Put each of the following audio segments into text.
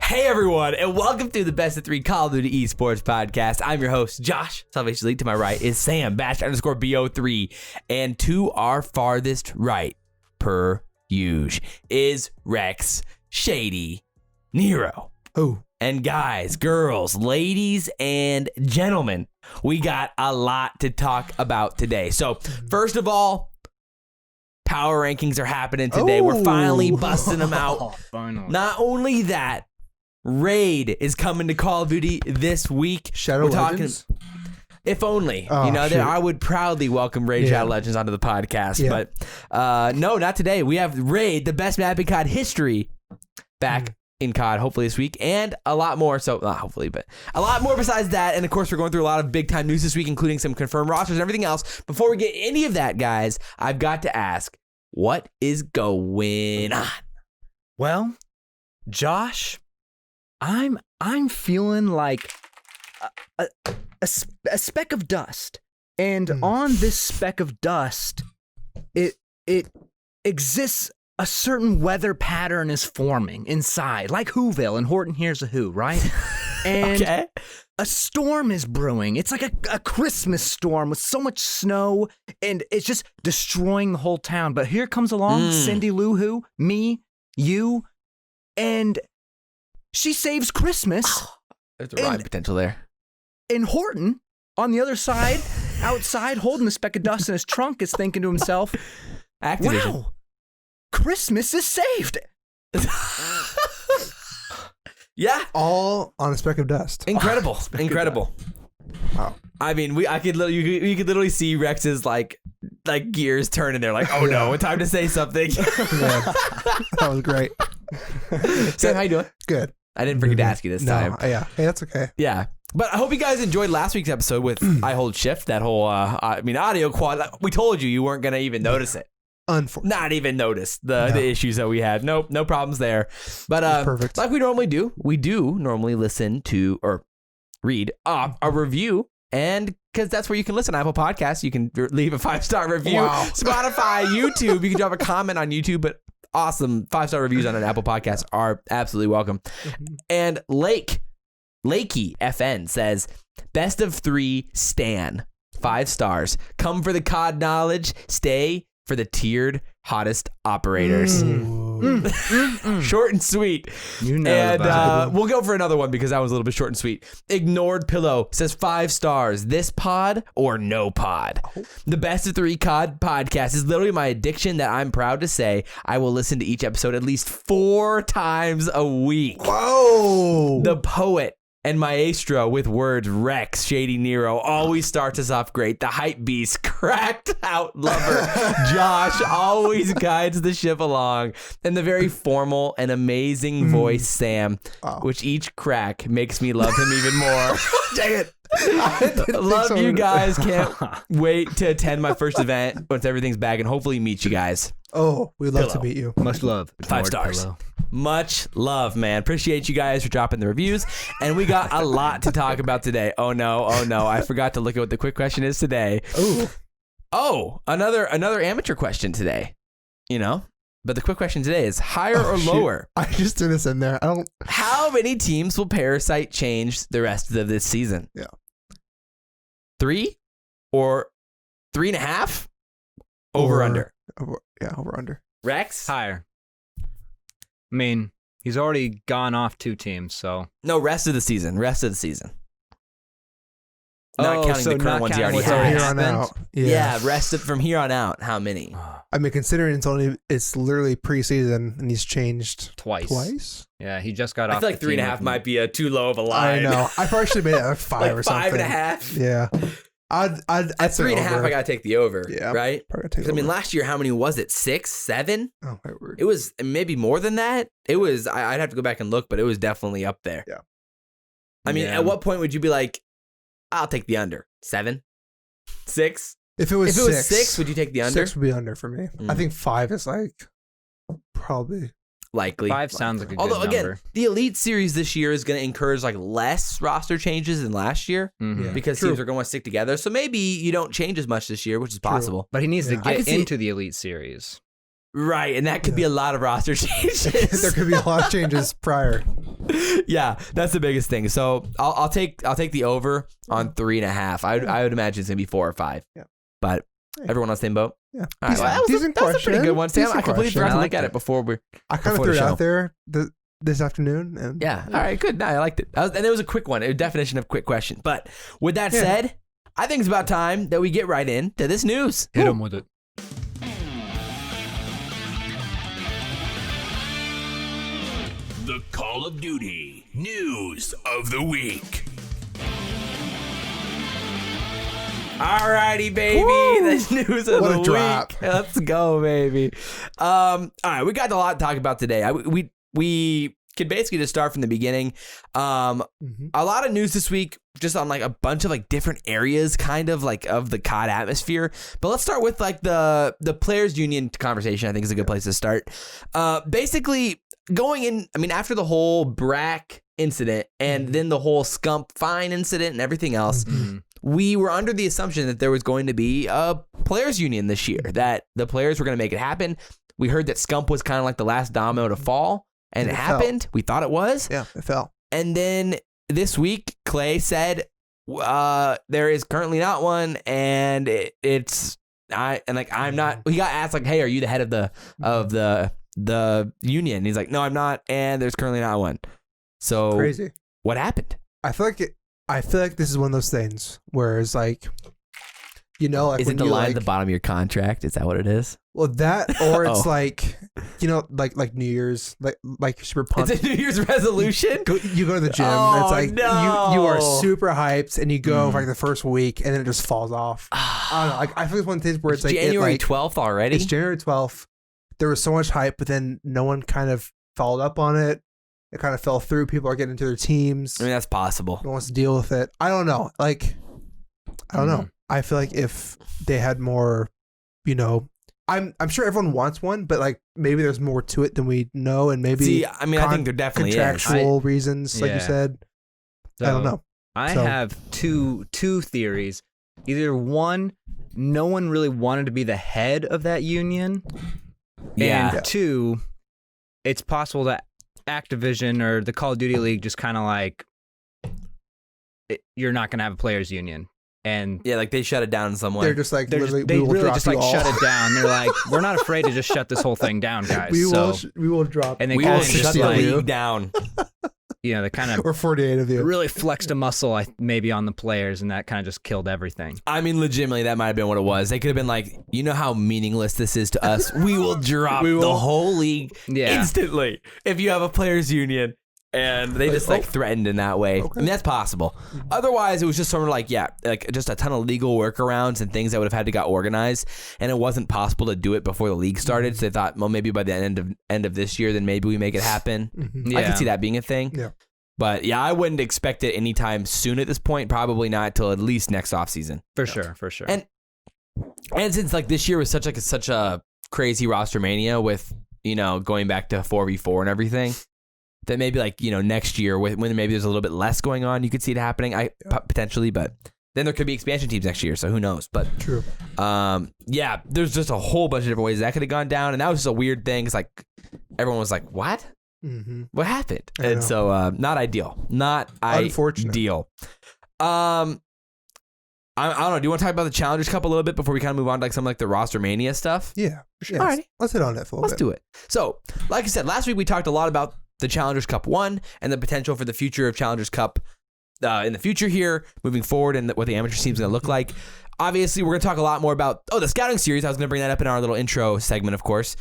Hey everyone, and welcome to the Best of 3 Call of Duty Esports Podcast. I'm your host, Josh, SalvationsElite. To my right is Sam, Bash_Bo3. And to our farthest right, per usual, is Rex, Shady, Nero. Oh. And guys, girls, ladies, and gentlemen, we got a lot to talk about today. So, first of all, power rankings are happening today. We're finally busting them out. Finally. Not only that, Raid is coming to Call of Duty this week. Shadow Legends? If only. Oh, I would proudly welcome Raid Shadow Legends onto the podcast. Yeah. But no, not today. We have Raid, the best map in COD history, back in COD, hopefully this week, and a lot more. So, not hopefully, but a lot more besides that. And of course, we're going through a lot of big time news this week, including some confirmed rosters and everything else. Before we get any of that, guys, I've got to ask, what is going on? Well, Josh, I'm feeling like a speck of dust, and on this speck of dust, it exists a certain weather pattern is forming inside, like Whoville and Horton Hears a Who, right? And a storm is brewing. It's like a Christmas storm with so much snow, and it's just destroying the whole town. But here comes along Cindy Lou Who, me, you, and she saves Christmas. There's a rhyme potential there. And Horton, on the other side, outside, holding the speck of dust in his trunk, is thinking to himself, Activision. wow, Christmas is saved. Yeah. All on a speck of dust. Incredible. Incredible. Wow. I mean, you could literally see Rex's like gears turning there, like, oh no, time to say something. That was great. Sam, how you doing? Good. I didn't forget to ask you this time. Yeah. Hey, that's okay. Yeah. But I hope you guys enjoyed last week's episode with I Hold Shift, that whole, audio quad. We told you weren't going to even notice it. Unfortunately. Not even notice the issues that we had. Nope, no problems there. But perfect. Like we normally do, we do normally listen to or read a review. And because that's where you can listen. Apple Podcasts, you can leave a 5-star review. Wow. Spotify, YouTube, you can drop a comment on YouTube. But awesome 5-star reviews on an Apple Podcast are absolutely welcome. And Lakey FN says, best of 3 Stan, 5 stars. Come for the COD knowledge, stay for the tiered hottest operators. Short and sweet. You know. And we'll go for another one because that was a little bit short and sweet. Ignored Pillow says 5 stars. This pod or no pod. The Best of 3 COD podcast is literally my addiction that I'm proud to say I will listen to each episode at least 4 times a week. Whoa. The poet and maestro with words Rex, Shady Nero always starts us off great. The hype beast, cracked out lover Josh always guides the ship along. And the very formal and amazing voice Sam, which each crack makes me love him even more. Dang it. Love you guys. Can't wait to attend my first event once everything's back and hopefully meet you guys. Oh, we'd love to meet you. Much love. 5 stars. Pillow. Much love, man. Appreciate you guys for dropping the reviews. And we got a lot to talk about today. Oh no. I forgot to look at what the quick question is today. Oh, another amateur question today. But the quick question today is higher or lower? I just threw this in there. How many teams will Parasite change the rest of this season? Yeah. 3 or 3.5? Over under. Over under. Rex? Higher. I mean, he's already gone off 2 teams, so. No, rest of the season. Not counting the current ones he already From here has. on out. Yeah, from here on out. How many? I mean, considering it's literally preseason and he's changed twice. Yeah, he just got off. I feel like 3.5 might be too low of a line. I know. I probably should have made it like 5 or something. 5.5. Yeah. I'd At 3.5, I gotta take the over. Yeah, right. I mean, last year, how many was it? 6, 7? Oh, my word. It was maybe more than that. It was. I'd have to go back and look, but it was definitely up there. Yeah. I mean, at what point would you be like, I'll take the under? 7, 6. If it was 6, would you take the under? 6 would be under for me. I think 5 is like probably likely. 5 sounds like a good Although number. again, the Elite Series this year is going to encourage like less roster changes than last year because teams are going to stick together. So maybe you don't change as much this year, which is possible. But he needs to get into the Elite Series. Right, and that could be a lot of roster changes. There could be a lot of changes prior. Yeah, that's the biggest thing. So I'll take the over on 3.5. I would imagine it's gonna be 4 or 5. Yeah. But everyone on the same boat. Yeah. All right, well, that was a pretty good one, Sam. I completely forgot to look at it before we. I kind of threw it out there this afternoon. And yeah. All right. Good. No, I liked it. And it was a quick one. A definition of quick question. But with that said, I think it's about time that we get right into this news. Hit him with it. The Call of Duty News of the Week. Alrighty, baby. This news of the week. Let's go, baby. All right, we got a lot to talk about today. We could basically just start from the beginning. A lot of news this week, just on like a bunch of like different areas, kind of like of the COD atmosphere. But let's start with like the players union conversation. I think is a good place to start. Basically, going in. I mean, after the whole Brack incident and then the whole Scump fine incident and everything else. We were under the assumption that there was going to be a players union this year, that the players were going to make it happen. We heard that Scump was kind of like the last domino to fall, and it happened. We thought it was. Yeah, it fell. And then this week, Clay said, there is currently not one, and I'm not. He got asked like, "Hey, are you the head of the union?" And he's like, "No, I'm not, and there's currently not one." So crazy. What happened? I feel like this is one of those things where it's like, like is it the line at the bottom of your contract? Is that what it is? Well, that or it's like, like New Year's, like super pumped. It's a New Year's resolution. You go to the gym. Oh, and it's like no. you are super hyped, and you go for like the first week, and then it just falls off. I don't know. Like, I feel like one of the things where it's like January 12th already. It's January 12th. There was so much hype, but then no one kind of followed up on it. It kind of fell through. People are getting into their teams. I mean, that's possible. No one wants to deal with it. I don't know. Like, I don't know. I feel like if they had more, I'm sure everyone wants one, but like maybe there's more to it than we know, and maybe I think there definitely contractual reasons, like you said. So I don't know. I have two theories. Either one, no one really wanted to be the head of that union, and two, it's possible that Activision or the Call of Duty League just kind of like, you're not going to have a players union. And like they shut it down in some way. They're just like, they really just like shut it down. They're like, we're not afraid to just shut this whole thing down, guys. We will drop. And they we will shut the league down. They kind of or 48 of you really flexed a muscle, maybe on the players, and that kind of just killed everything. I mean, legitimately, that might have been what it was. They could have been like, you know how meaningless this is to us. We will drop the whole league instantly if you have a players union. And they just threatened in that way. Okay. I mean, that's possible. Otherwise, it was just sort of like, just a ton of legal workarounds and things that would have had to get organized. And it wasn't possible to do it before the league started. So they thought, well, maybe by the end of this year, then maybe we make it happen. I can see that being a thing. Yeah. But I wouldn't expect it anytime soon at this point. Probably not till at least next offseason. For sure. And since like this year was such a crazy roster mania with, going back to 4v4 and everything. That maybe like, next year when maybe there's a little bit less going on, you could see it happening potentially, but then there could be expansion teams next year. So who knows? But true. There's just a whole bunch of different ways that could have gone down. And that was just a weird thing. It's like everyone was like, what? What happened? And so not ideal. Not unfortunate. Ideal. I don't know. Do you want to talk about the Challengers Cup a little bit before we kind of move on to like some like the roster mania stuff? Yeah. Sure. All right. Let's hit on it for a little bit. Let's do it. So like I said, last week we talked a lot about the Challengers Cup 1 and the potential for the future of Challengers Cup in the future here, moving forward, and what the amateur team is going to look like. Obviously, we're going to talk a lot more about the scouting series. I was going to bring that up in our little intro segment, of course.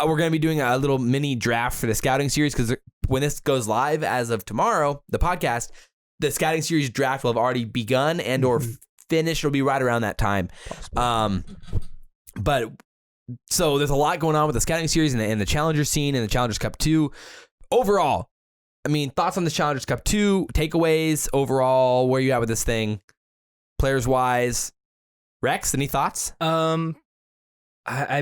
We're going to be doing a little mini draft for the scouting series because when this goes live as of tomorrow, the podcast, the scouting series draft will have already begun and or finished. It'll be right around that time. But so there's a lot going on with the scouting series and the Challenger scene and the Challengers Cup 2. Overall, I mean, thoughts on the Challengers Cup 2, takeaways, overall, where you at with this thing, players-wise? Rex, any thoughts? I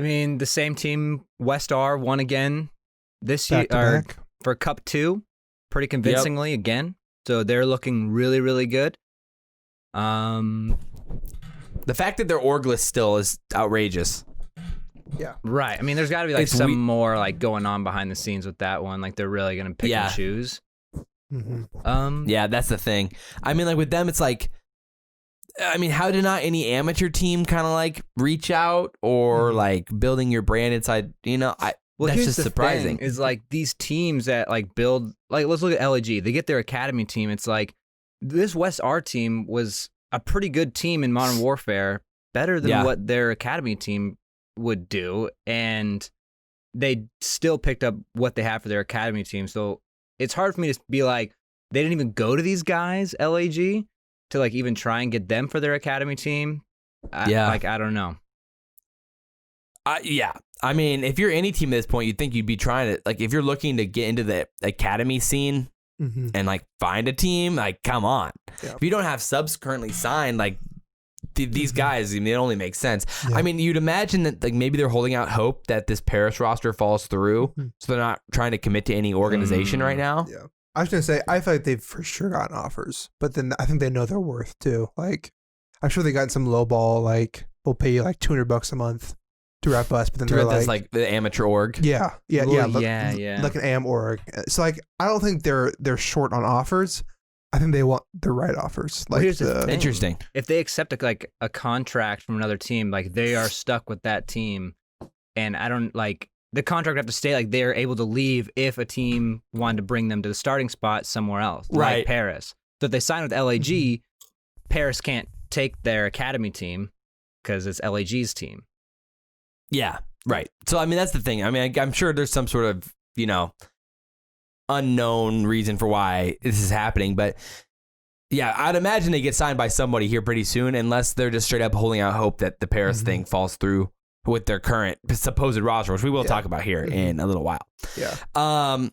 mean, the same team, West.R, won again this year for Cup 2, pretty convincingly again. So they're looking really, really good. The fact that they're orgless still is outrageous. Yeah. Right. I mean, there's got to be like more like going on behind the scenes with that one. Like they're really going to pick and choose. Yeah, that's the thing. I mean, like with them, it's like, I mean, how did not any amateur team kind of like reach out or like building your brand inside? You know, that's just surprising. Is like these teams that like build, like let's look at LAG. They get their academy team. It's like this West R team was a pretty good team in Modern Warfare, better than what their academy team would do, and they still picked up what they have for their academy team. So it's hard for me to be like, they didn't even go to these guys, LAG, to like even try and get them for their academy team. I don't know. Yeah. I mean, if you're any team at this point, you'd think you'd be trying to, like, if you're looking to get into the academy scene and like find a team, like, come on. Yeah. If you don't have subs currently signed, like these guys, I mean, it only makes sense. Yeah. I mean, you'd imagine that like maybe they're holding out hope that this Paris roster falls through, so they're not trying to commit to any organization right now. Yeah. I was gonna say, I feel like they've for sure gotten offers, but then I think they know their worth too. Like, I'm sure they got some low ball, like, we'll pay you like $200 a month to rep us, but then they're like the amateur org. Like an AM org. So like, I don't think they're short on offers. I think they want the right offers. Like, here's the thing. Interesting. If they accept a contract from another team, like they are stuck with that team, and I don't like. The contract would have to stay like they're able to leave if a team wanted to bring them to the starting spot somewhere else, like Paris. So if they sign with LAG, Paris can't take their academy team because it's LAG's team. Yeah, right. So, I mean, that's the thing. I mean, I'm sure there's some sort of, you know, unknown reason for why this is happening. But yeah, I'd imagine they get signed by somebody here pretty soon, unless they're just straight up holding out hope that the Paris thing falls through with their current supposed roster, which we will talk about here in a little while. Yeah.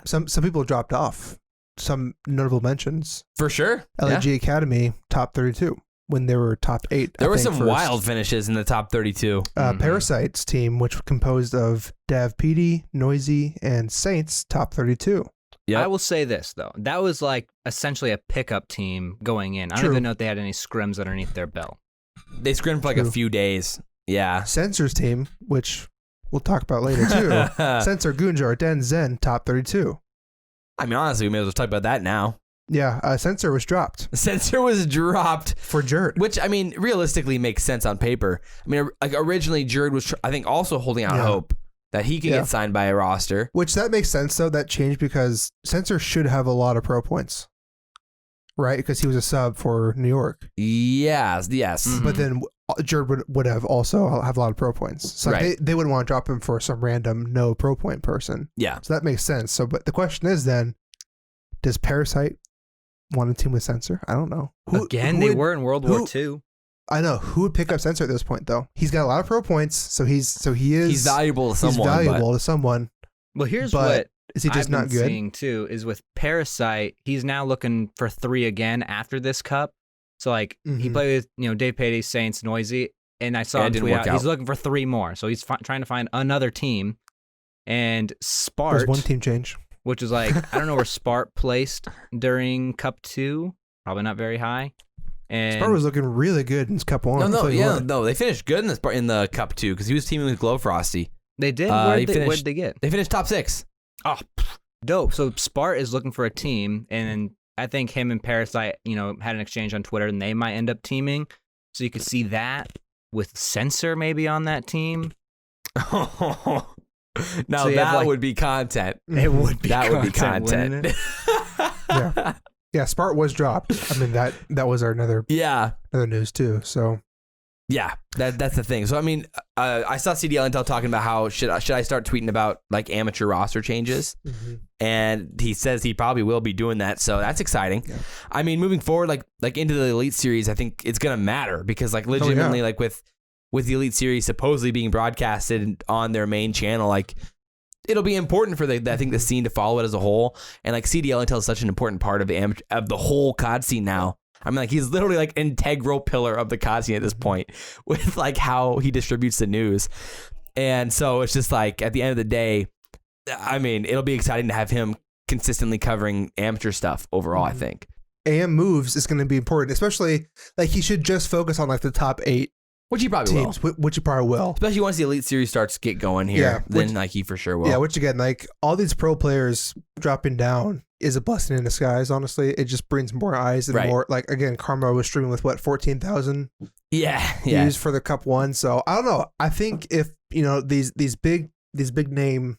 Some people dropped off. Some notable mentions. For sure. LAG Academy, top 32. When they were top 8. There were some wild finishes in the top 32. Parasite's team, which was composed of Dav PD, Noisy, and Saints, top 32. I will say this, though. That was like essentially a pickup team going in. I don't even know if they had any scrims underneath their belt. They scrimmed for like a few days. Yeah. Censor's team, which we'll talk about later too. Censor, Gunjar, Den, Zen, top 32. I mean, honestly, we may as well talk about that now. Yeah, Censor was dropped. Censor was dropped for Jerd, which I mean, realistically makes sense on paper. I mean, like originally Jerd was, I think, also holding out hope that he could get signed by a roster. Which that makes sense though. That changed because Censor should have a lot of pro points, right? Because he was a sub for New York. Yes. But then Jerd would have also have a lot of pro points. So they wouldn't want to drop him for some random no pro point person. Yeah. So that makes sense. So, but the question is then, does Parasite want a team with Censor? I don't know. They were in World War II. I know. Who would pick up Censor at this point though? He's got a lot of pro points, so he's valuable to someone. Well, here's what is he just I've not been good? Seeing too is with Parasite, he's now looking for 3 again after this cup. So like he played with Dave Patey, Saints, Noisy, and I saw him tweet out he's looking for 3 more. So he's trying to find another team. And Spart, there's one team change, which is like I don't know where Spart placed during Cup 2, probably not very high. And Spart was looking really good in Cup 1. No, they finished good in the Cup 2 because he was teaming with Glow Frosty. They did. Where'd they get? They finished top 6. Oh, dope. So Spart is looking for a team, and I think him and Parasite, had an exchange on Twitter, and they might end up teaming. So you could see that with Censor maybe on that team. Now so that would be content. It would be. That would be content. Yeah, Spart was dropped. I mean that was our another news too. So yeah, that's the thing. So I mean, I saw CDL Intel talking about how should I start tweeting about like amateur roster changes, and he says he probably will be doing that. So that's exciting. Yeah. I mean, moving forward, like into the Elite Series, I think it's gonna matter because like legitimately, like with the Elite Series supposedly being broadcasted on their main channel, like it'll be important for the scene to follow it as a whole. And like CDL Intel is such an important part of the whole COD scene now. I mean, like he's literally like integral pillar of the COD scene at this point with like how he distributes the news. And so it's just like at the end of the day, I mean, it'll be exciting to have him consistently covering amateur stuff overall, I think. AM moves is going to be important, especially like he should just focus on like the top 8. Which he probably teams, will. Which he probably will. Especially once the Elite Series starts to get going here, then like he for sure will. Yeah, which again, like all these pro players dropping down, is a blessing in disguise. Honestly, it just brings more eyes and more. Like again, Karma was streaming with 14,000 views for the Cup 1. So I don't know. I think if these big name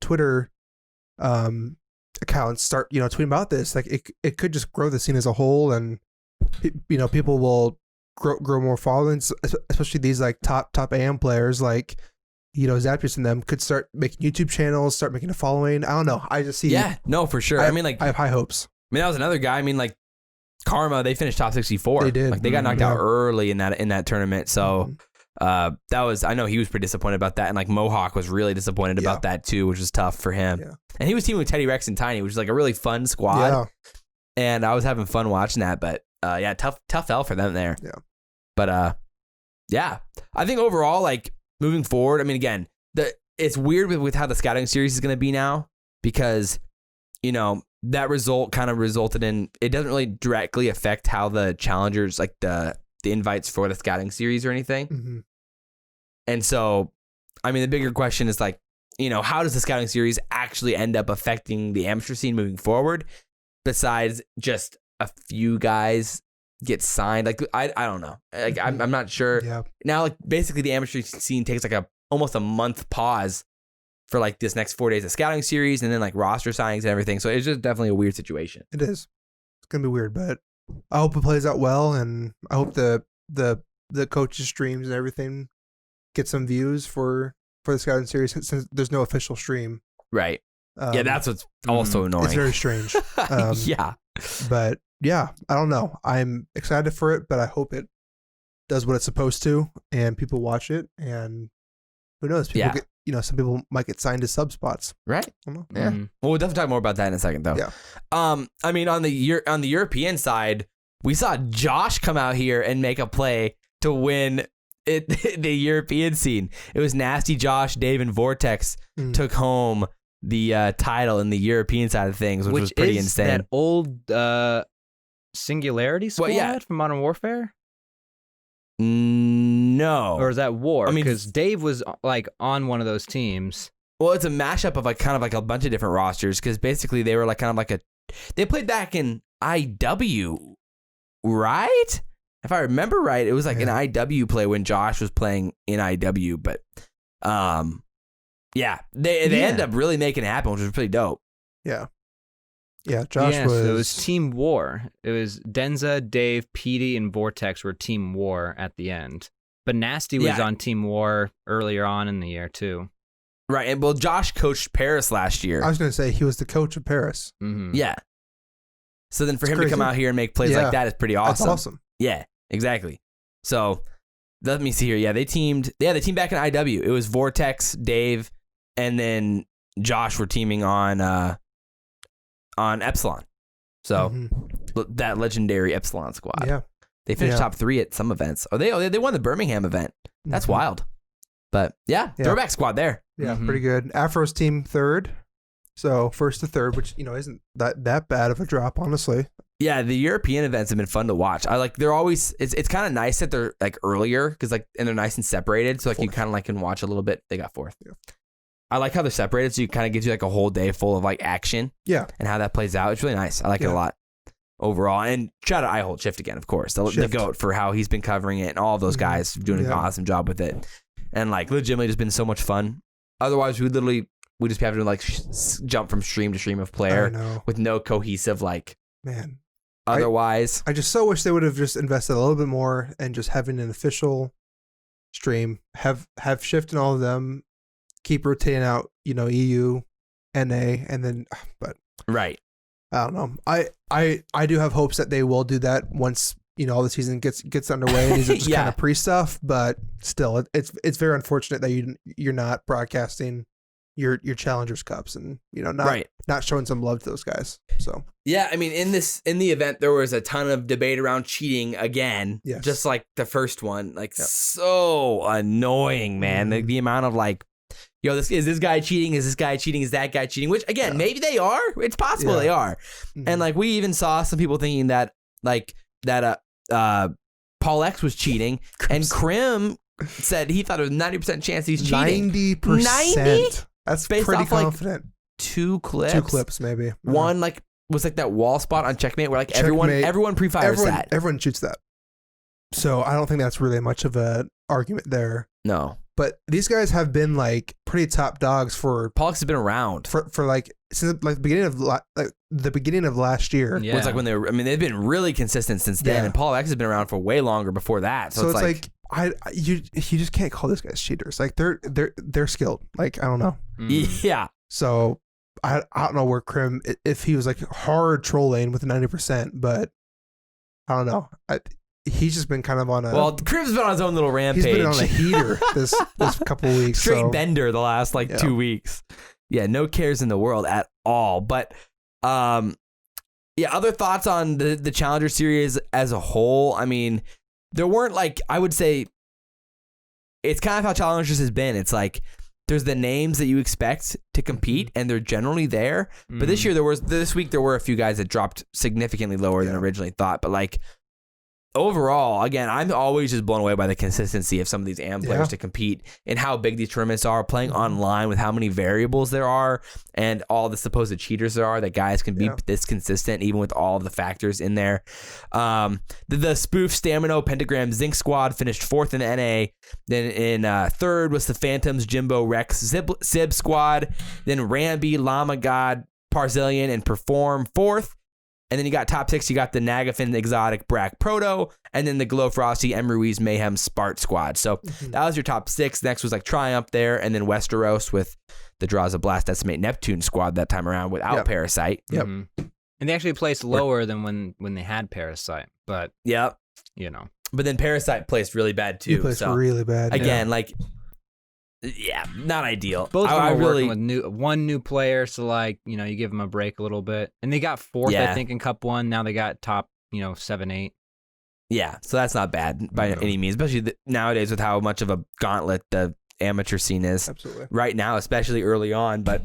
Twitter accounts start tweeting about this, like it could just grow the scene as a whole, and people will grow more followings, especially these like top AM players like Zapdos and them could start making YouTube channels, start making a following. I don't know. I just see. Yeah, no, for sure. I mean, like, I have high hopes. I mean, that was another guy. I mean, like, Karma, they finished top 64. They did. Like, they got knocked out early in that tournament. So that was, I know he was pretty disappointed about that. And like Mohawk was really disappointed about that too, which was tough for him. Yeah. And he was teaming with Teddy Rex and Tiny, which was like a really fun squad. Yeah. And I was having fun watching that. But tough L for them there. Yeah. But yeah, I think overall, like, moving forward, I mean, again, it's weird with how the scouting series is going to be now, because, that result kind of resulted in, it doesn't really directly affect how the challengers, like the invites for the scouting series or anything. Mm-hmm. And so, I mean, the bigger question is like, how does the scouting series actually end up affecting the amateur scene moving forward, besides just a few guys get signed? Like, I don't know. Like, I'm not sure. Yeah. Now, like, basically the amateur scene takes like almost a month pause for like this next 4 days of scouting series, and then like roster signings and everything. So it's just definitely a weird situation. It is. It's gonna be weird, but I hope it plays out well, and I hope the coaches' streams and everything get some views for the scouting series, since there's no official stream. Right. Yeah, that's what's also annoying. It's very strange. Yeah. But yeah, I don't know. I'm excited for it, but I hope it does what it's supposed to, and people watch it, and who knows? People get, some people might get signed to sub spots. Right. Yeah. Mm-hmm. Well, we'll definitely talk more about that in a second, though. Yeah. I mean, on the European side, we saw Josh come out here and make a play to win the European scene. It was Nasty Josh, Dave, and Vortex took home the title in the European side of things, which was pretty insane. That old Singularity squad from Modern Warfare? No. Or is that War? I mean, because Dave was like on one of those teams. Well, it's a mashup of like kind of like a bunch of different rosters, because basically they were like kind of like they played back in IW, right? If I remember right, it was like an IW play when Josh was playing in IW, but they ended up really making it happen, which was pretty dope. Yeah. Yeah, Josh was... So it was Team War. It was Denza, Dave, Petey, and Vortex were Team War at the end. But Nasty was on Team War earlier on in the year, too. Right, and well, Josh coached Paris last year. I was going to say, he was the coach of Paris. Mm-hmm. Yeah. So then for him to come out here and make plays like that is pretty awesome. That's awesome. Yeah, exactly. So let me see here. Yeah, they teamed back in IW. It was Vortex, Dave, and then Josh were teaming on Epsilon. So that legendary Epsilon squad. Yeah. They finished top 3 at some events. Oh, they won the Birmingham event. That's wild. But throwback squad there. Yeah, pretty good. Afro's team 3rd. So 1st to 3rd, which, isn't that bad of a drop, honestly. Yeah, the European events have been fun to watch. I like, they're always, it's kind of nice that they're like earlier, because like, and they're nice and separated. So like you kind of like can watch a little bit. They got 4th. Yeah. I like how they're separated, so you kind of gives you like a whole day full of like action. Yeah. And how that plays out. It's really nice. I like it a lot overall. And shout out I Hold Shift again, of course. The GOAT for how he's been covering it, and all of those guys doing an awesome job with it. And like legitimately just been so much fun. Otherwise, we just have to like jump from stream to stream of player with no cohesive otherwise. I just so wish they would have just invested a little bit more and just having an official stream, have Shift and all of them keep rotating out, EU, NA, and then, but right. I don't know. I do have hopes that they will do that once, all the season gets underway, and these are just kind of pre-stuff, but still, it's very unfortunate that you're not broadcasting your Challengers Cups and, not showing some love to those guys. So yeah, I mean, in the event, there was a ton of debate around cheating again, just like the first one, so annoying, man. The amount of like, is this guy cheating? Is this guy cheating? Is that guy cheating? Which again, maybe they are. It's possible they are. And like, we even saw some people thinking that Paul X was cheating, and Crim said he thought it was 90% chance he's cheating. 90%. That's based pretty off confident. 2 clips. 2 clips, maybe. One like was like that wall spot on Checkmate where like everyone pre-fires that. Everyone shoots that. So I don't think that's really much of an argument there. No. But these guys have been like pretty top dogs for Pollux has been around for like since like the beginning of last year. Yeah. It's like when they were. I mean, they've been really consistent since then, and Pollux has been around for way longer before that. So it's like you just can't call these guys cheaters. Like they're skilled. Like I don't know. Yeah. So I don't know where Crim, if he was like hard trolling with 90%, but I don't know. He's just been kind of on a... Well, Crim's been on his own little rampage. He's been on a heater this couple of weeks. Straight bender the last 2 weeks. Yeah, no cares in the world at all. But other thoughts on the Challenger Series as a whole. I mean, there weren't I would say, it's kind of how Challengers has been. It's like, there's the names that you expect to compete, and they're generally there. But this week there were a few guys that dropped significantly lower than originally thought. But overall, again, I'm always just blown away by the consistency of some of these AM players to compete and how big these tournaments are, playing online with how many variables there are and all the supposed cheaters there are that guys can be this consistent even with all of the factors in there. The Spoof, Stamino, Pentagram, Zinc squad finished 4th in NA. Then in 3rd was the Phantoms, Jimbo, Rex, Sib squad. Then Ramby, Llama God, Parzillion, and Perform 4th. And then you got top 6, you got the Nagafin, Exotic, Brack, Proto, and then the Glow Frosty, M. Ruiz, Mayhem, Spart squad. So that was your top 6. Next was Triumph there, and then Westeros with the Draza, Blast, Decimate, Neptune squad that time around without Parasite. Yep. And they actually placed lower than when they had Parasite, but But then Parasite placed really bad too. He placed really bad. Again, not ideal. Both of them are working with one new player, so you give them a break a little bit. And they got 4th, I think, in Cup 1. Now they got top, 7, 8. Yeah, so that's not bad by any means, especially nowadays with how much of a gauntlet the amateur scene is. Absolutely. Right now, especially early on. But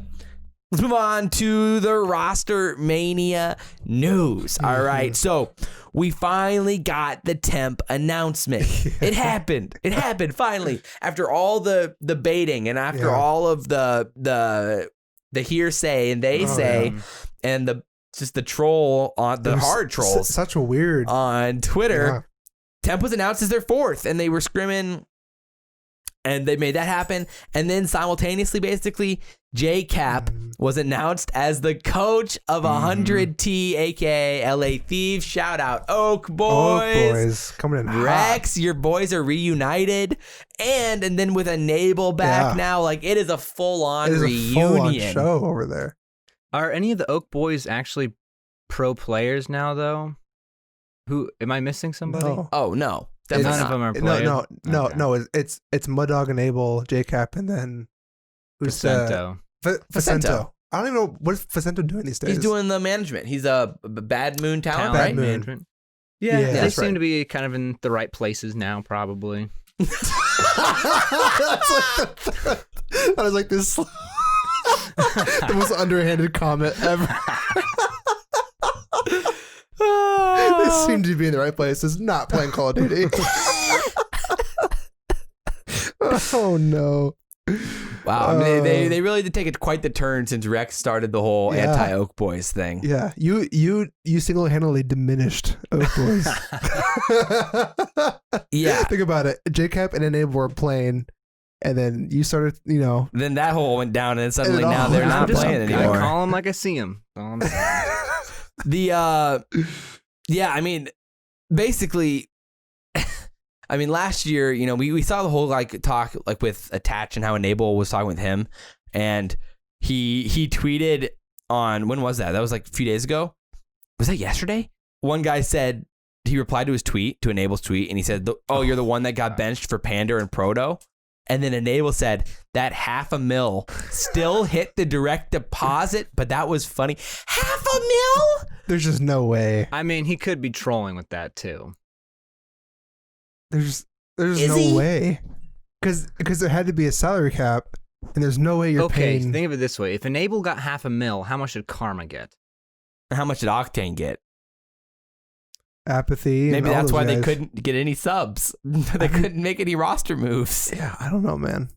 let's move on to the roster mania news. All right, so we finally got the temp announcement. It happened. It happened finally after all the baiting and after all of the hearsay and they say and the troll on the hard trolls. Such a weird on Twitter. Temp was announced as their 4th, and they were scrimming. And they made that happen. And then simultaneously, basically, JKap was announced as the coach of 100T, aka LA Thieves. Shout out Oak Boys. Coming in Rex, your boys are reunited. And then with Enable back now, it is a full-on reunion. Full-on show over there. Are any of the Oak Boys actually pro players now, though? Am I missing somebody? No. Oh, no. None of them are players? No. It's Muddog, Enable, JKap, and then who's Facento. Facento. I don't even know what's Facento doing these days. He's doing the management. He's a Bad Moon talent, right? Management. Yeah, they seem to be kind of in the right places now, probably. That was like this the most underhanded comment ever. They seem to be in the right places, not playing Call of Duty. Oh no! Wow, I mean, they really did take quite the turn since Rex started the whole anti-Oak Boys thing. Yeah, you single-handedly diminished Oak Boys. Yeah, think about it. JKap and Enable were playing, and then you started, Then that whole went down, and suddenly now they're not playing anymore. I call them like I see them. I mean, basically, I mean, last year, we saw the whole talk with Attach and how Enable was talking with him, and he tweeted on, when was that? That was a few days ago. Was that yesterday? One guy said he replied to his tweet, to Enable's tweet, and he said, "Oh, you're the one that got benched for Pander and Proto." And then Enable said that $500,000 still hit the direct deposit, but that was funny. $500,000? There's just no way. I mean, he could be trolling with that too. There's no way. Because there had to be a salary cap, and there's no way you're paying. Okay, think of it this way: if Enable got $500,000, how much did Karma get? And how much did Octane get? Apathy. Maybe that's why they couldn't get any subs. They couldn't make any roster moves. Yeah, I don't know, man.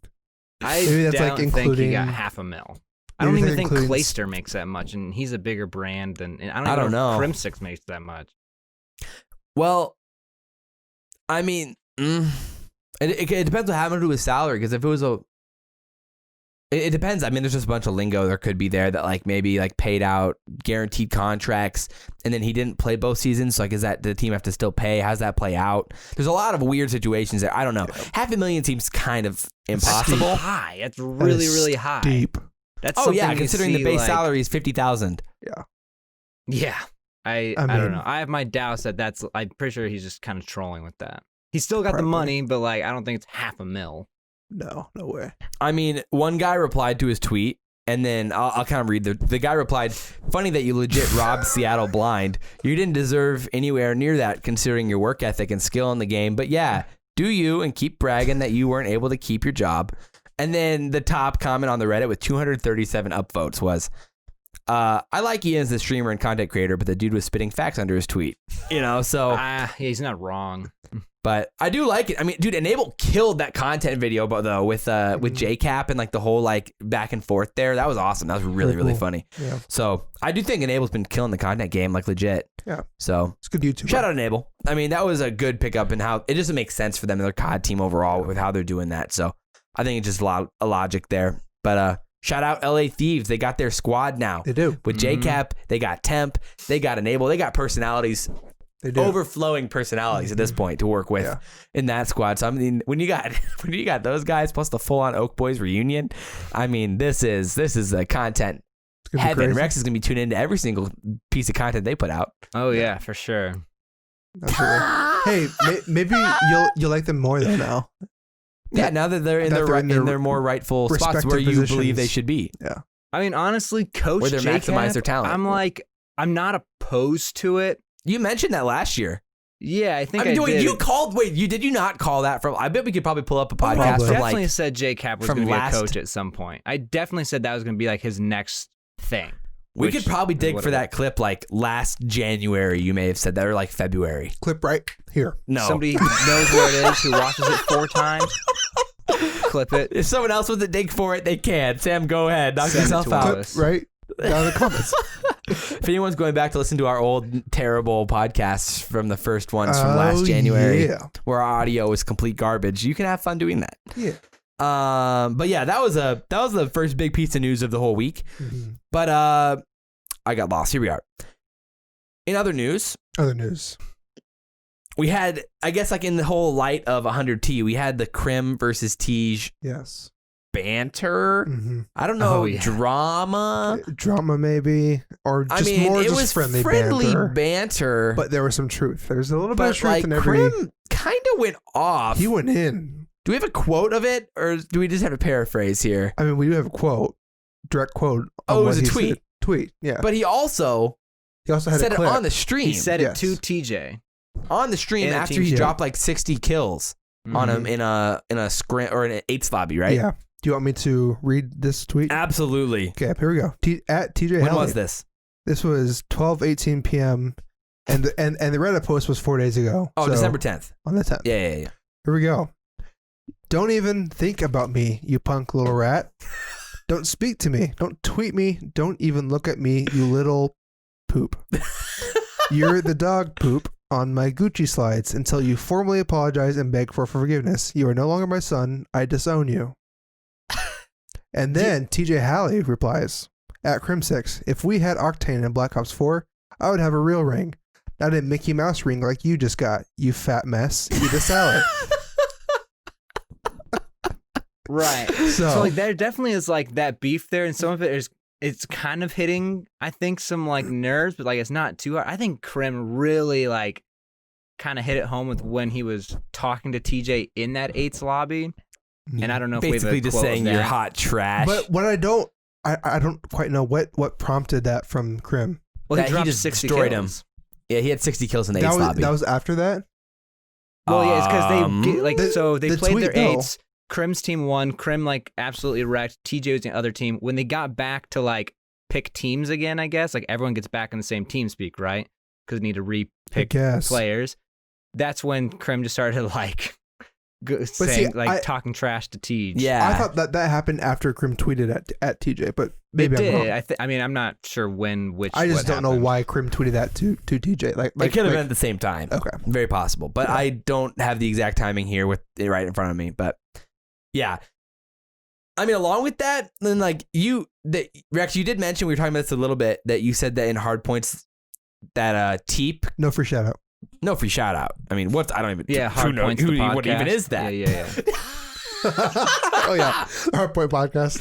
I don't think he got $500,000. I don't Maybe even that think includes- Clayster makes that much, and he's a bigger brand than. And I I don't don't know. know. If Crimsix makes that much. Well, I mean, it depends what happened to his salary. Because if it was it depends. I mean, there's just a bunch of lingo there could be there that like maybe like paid out guaranteed contracts, and then he didn't play both seasons. So like, is that the team have to still pay? How's that play out? There's a lot of weird situations there. I don't know. $500,000 seems kind of impossible. That's high. That's really, really high. Deep. That's Oh something yeah, you considering see, the base like- salary is $50,000. Yeah. I mean- don't know. I have my doubts that's. I'm pretty sure he's just kind of trolling with that. He's still got the Probably. money, but like I don't think it's $500,000. No way. I mean, one guy replied to his tweet, and then I'll kind of read the guy replied, "Funny that you legit robbed Seattle blind. You didn't deserve anywhere near that considering your work ethic and skill in the game. But yeah, do you and keep bragging that you weren't able to keep your job." And then the top comment on the Reddit with 237 upvotes was, I like Ian as the streamer and content creator, but the dude was spitting facts under his tweet. You know, so... Yeah, he's not wrong. But I do like it. I mean, dude, Enable killed that content video, but though with JKap and like the whole like back and forth there, that was awesome. That was really, really cool. funny. Yeah. So I do think Enable's been killing the content game, like legit. Yeah. So It's good YouTube. shout out Enable. I mean, that was a good pickup and how it doesn't make sense for them and their COD team overall with how they're doing that. So I think it's just a logic there. But shout out LA Thieves. They got their squad now. They do. With JKap, they got Temp, they got Enable, they got personalities. They do. Overflowing personalities at this point to work with in that squad. So I mean, when you got those guys plus the full on Oak Boys reunion, I mean, this is a content It's gonna be heaven. crazy. Rex is gonna be tuned into every single piece of content they put out. Oh yeah, for sure. Absolutely. Hey, maybe you'll like them more though now. Yeah, now that they're in their more rightful spots where you believe they should be. Yeah. I mean, honestly, Coach Where they're maximize JKap, their talent. I'm not opposed to it. You mentioned that last year. Yeah, I think I mean, I did. did you not call that from? I bet we could probably pull up a podcast I from definitely like said JKap was from going to be a last- coach at some point. I definitely said that was going to be like his next thing. we which could probably is dig what for it that clip like last January. You may have said that or like February. Clip right here. No, Somebody who knows where it is, who watches it 4 times. Clip it. if someone else wants to dig for it, they can. Sam, go ahead. Knock Send it yourself to out. us. Clip right down in the comments. If anyone's going back to listen to our old terrible podcasts from the first ones from last January, Yeah. where our audio was complete garbage, you can have fun doing that. Yeah. But yeah, that was the first big piece of news of the whole week. Mhm. But I got lost. Here we are. In other news, Other news. we had, I guess, like in the whole light of 100T, we had the Crim versus Teej Yes. banter. Mm-hmm. I don't know, Oh, yeah. drama. Drama maybe, or just I mean, more it just was friendly banter, But there was some truth. There's a little bit of but truth like in every. Crim kind of went off. He went in. Do we have a quote of it, or do we just have a paraphrase here? I mean, we do have a quote, direct quote. Oh, of it was what a he tweet. said. Tweet, yeah. But he also he also had said a it clip. on the stream. He said Yes. it to TJ. On the stream In a after team he chat. dropped like 60 kills on him in a scrim or in an 8s lobby, right? Yeah. Do you want me to read this tweet? Absolutely. Okay, here we go. At TJ When Halley. was this? This was 12:18 p.m. and the Reddit post was 4 days ago. Oh, So, December 10th. on the 10th. Yeah. Here we go. Don't even think about me, you punk little rat. Don't speak to me. Don't tweet me. Don't even look at me, you little poop. You're the dog poop on my Gucci slides until you formally apologize and beg for forgiveness. You are no longer my son. I disown you. And then TJ Halley replies, at Crimsix, if we had Octane in Black Ops 4, I would have a real ring. Not a Mickey Mouse ring like you just got, you fat mess. Eat a salad. Right. So like there definitely is like that beef there, and some of it is it's kind of hitting, I think, some like nerves, but like it's not too hard. I think Crim really like kind of hit it home with when he was talking to TJ in that 8s lobby. And I don't know if Basically we have a just quote of saying you're that. hot trash. But what I don't quite know what prompted that from Crim. Well, that he he dropped just 60 destroyed kills. yeah, he had 60 kills in the That 8s was lobby. that was after that. Well, yeah, it's because the- they the played tweet, their though. 8s. Crim's team won. Crim like absolutely wrecked. TJ was the other team. When they got back to like pick teams again, I guess like everyone gets back in the same team speak, right? Because they need to I re-pick guess. players. That's when Crim just started like talking trash to Teej. Yeah. I thought that happened after Crim tweeted at TJ, but maybe I'm wrong. I mean, I'm not sure I just don't know why Crim tweeted that to TJ. Like it could have been at the same time. Okay. Very possible. But I don't have the exact timing here with it right in front of me. But yeah. I mean, along with that, then Rex, you did mention, we were talking about this a little bit, that you said that in hard points that Teep. No free shout out. No free shout out. I mean, what? I don't even. Yeah, hard points. What even is that? Yeah. Oh yeah, Hard Point Podcast.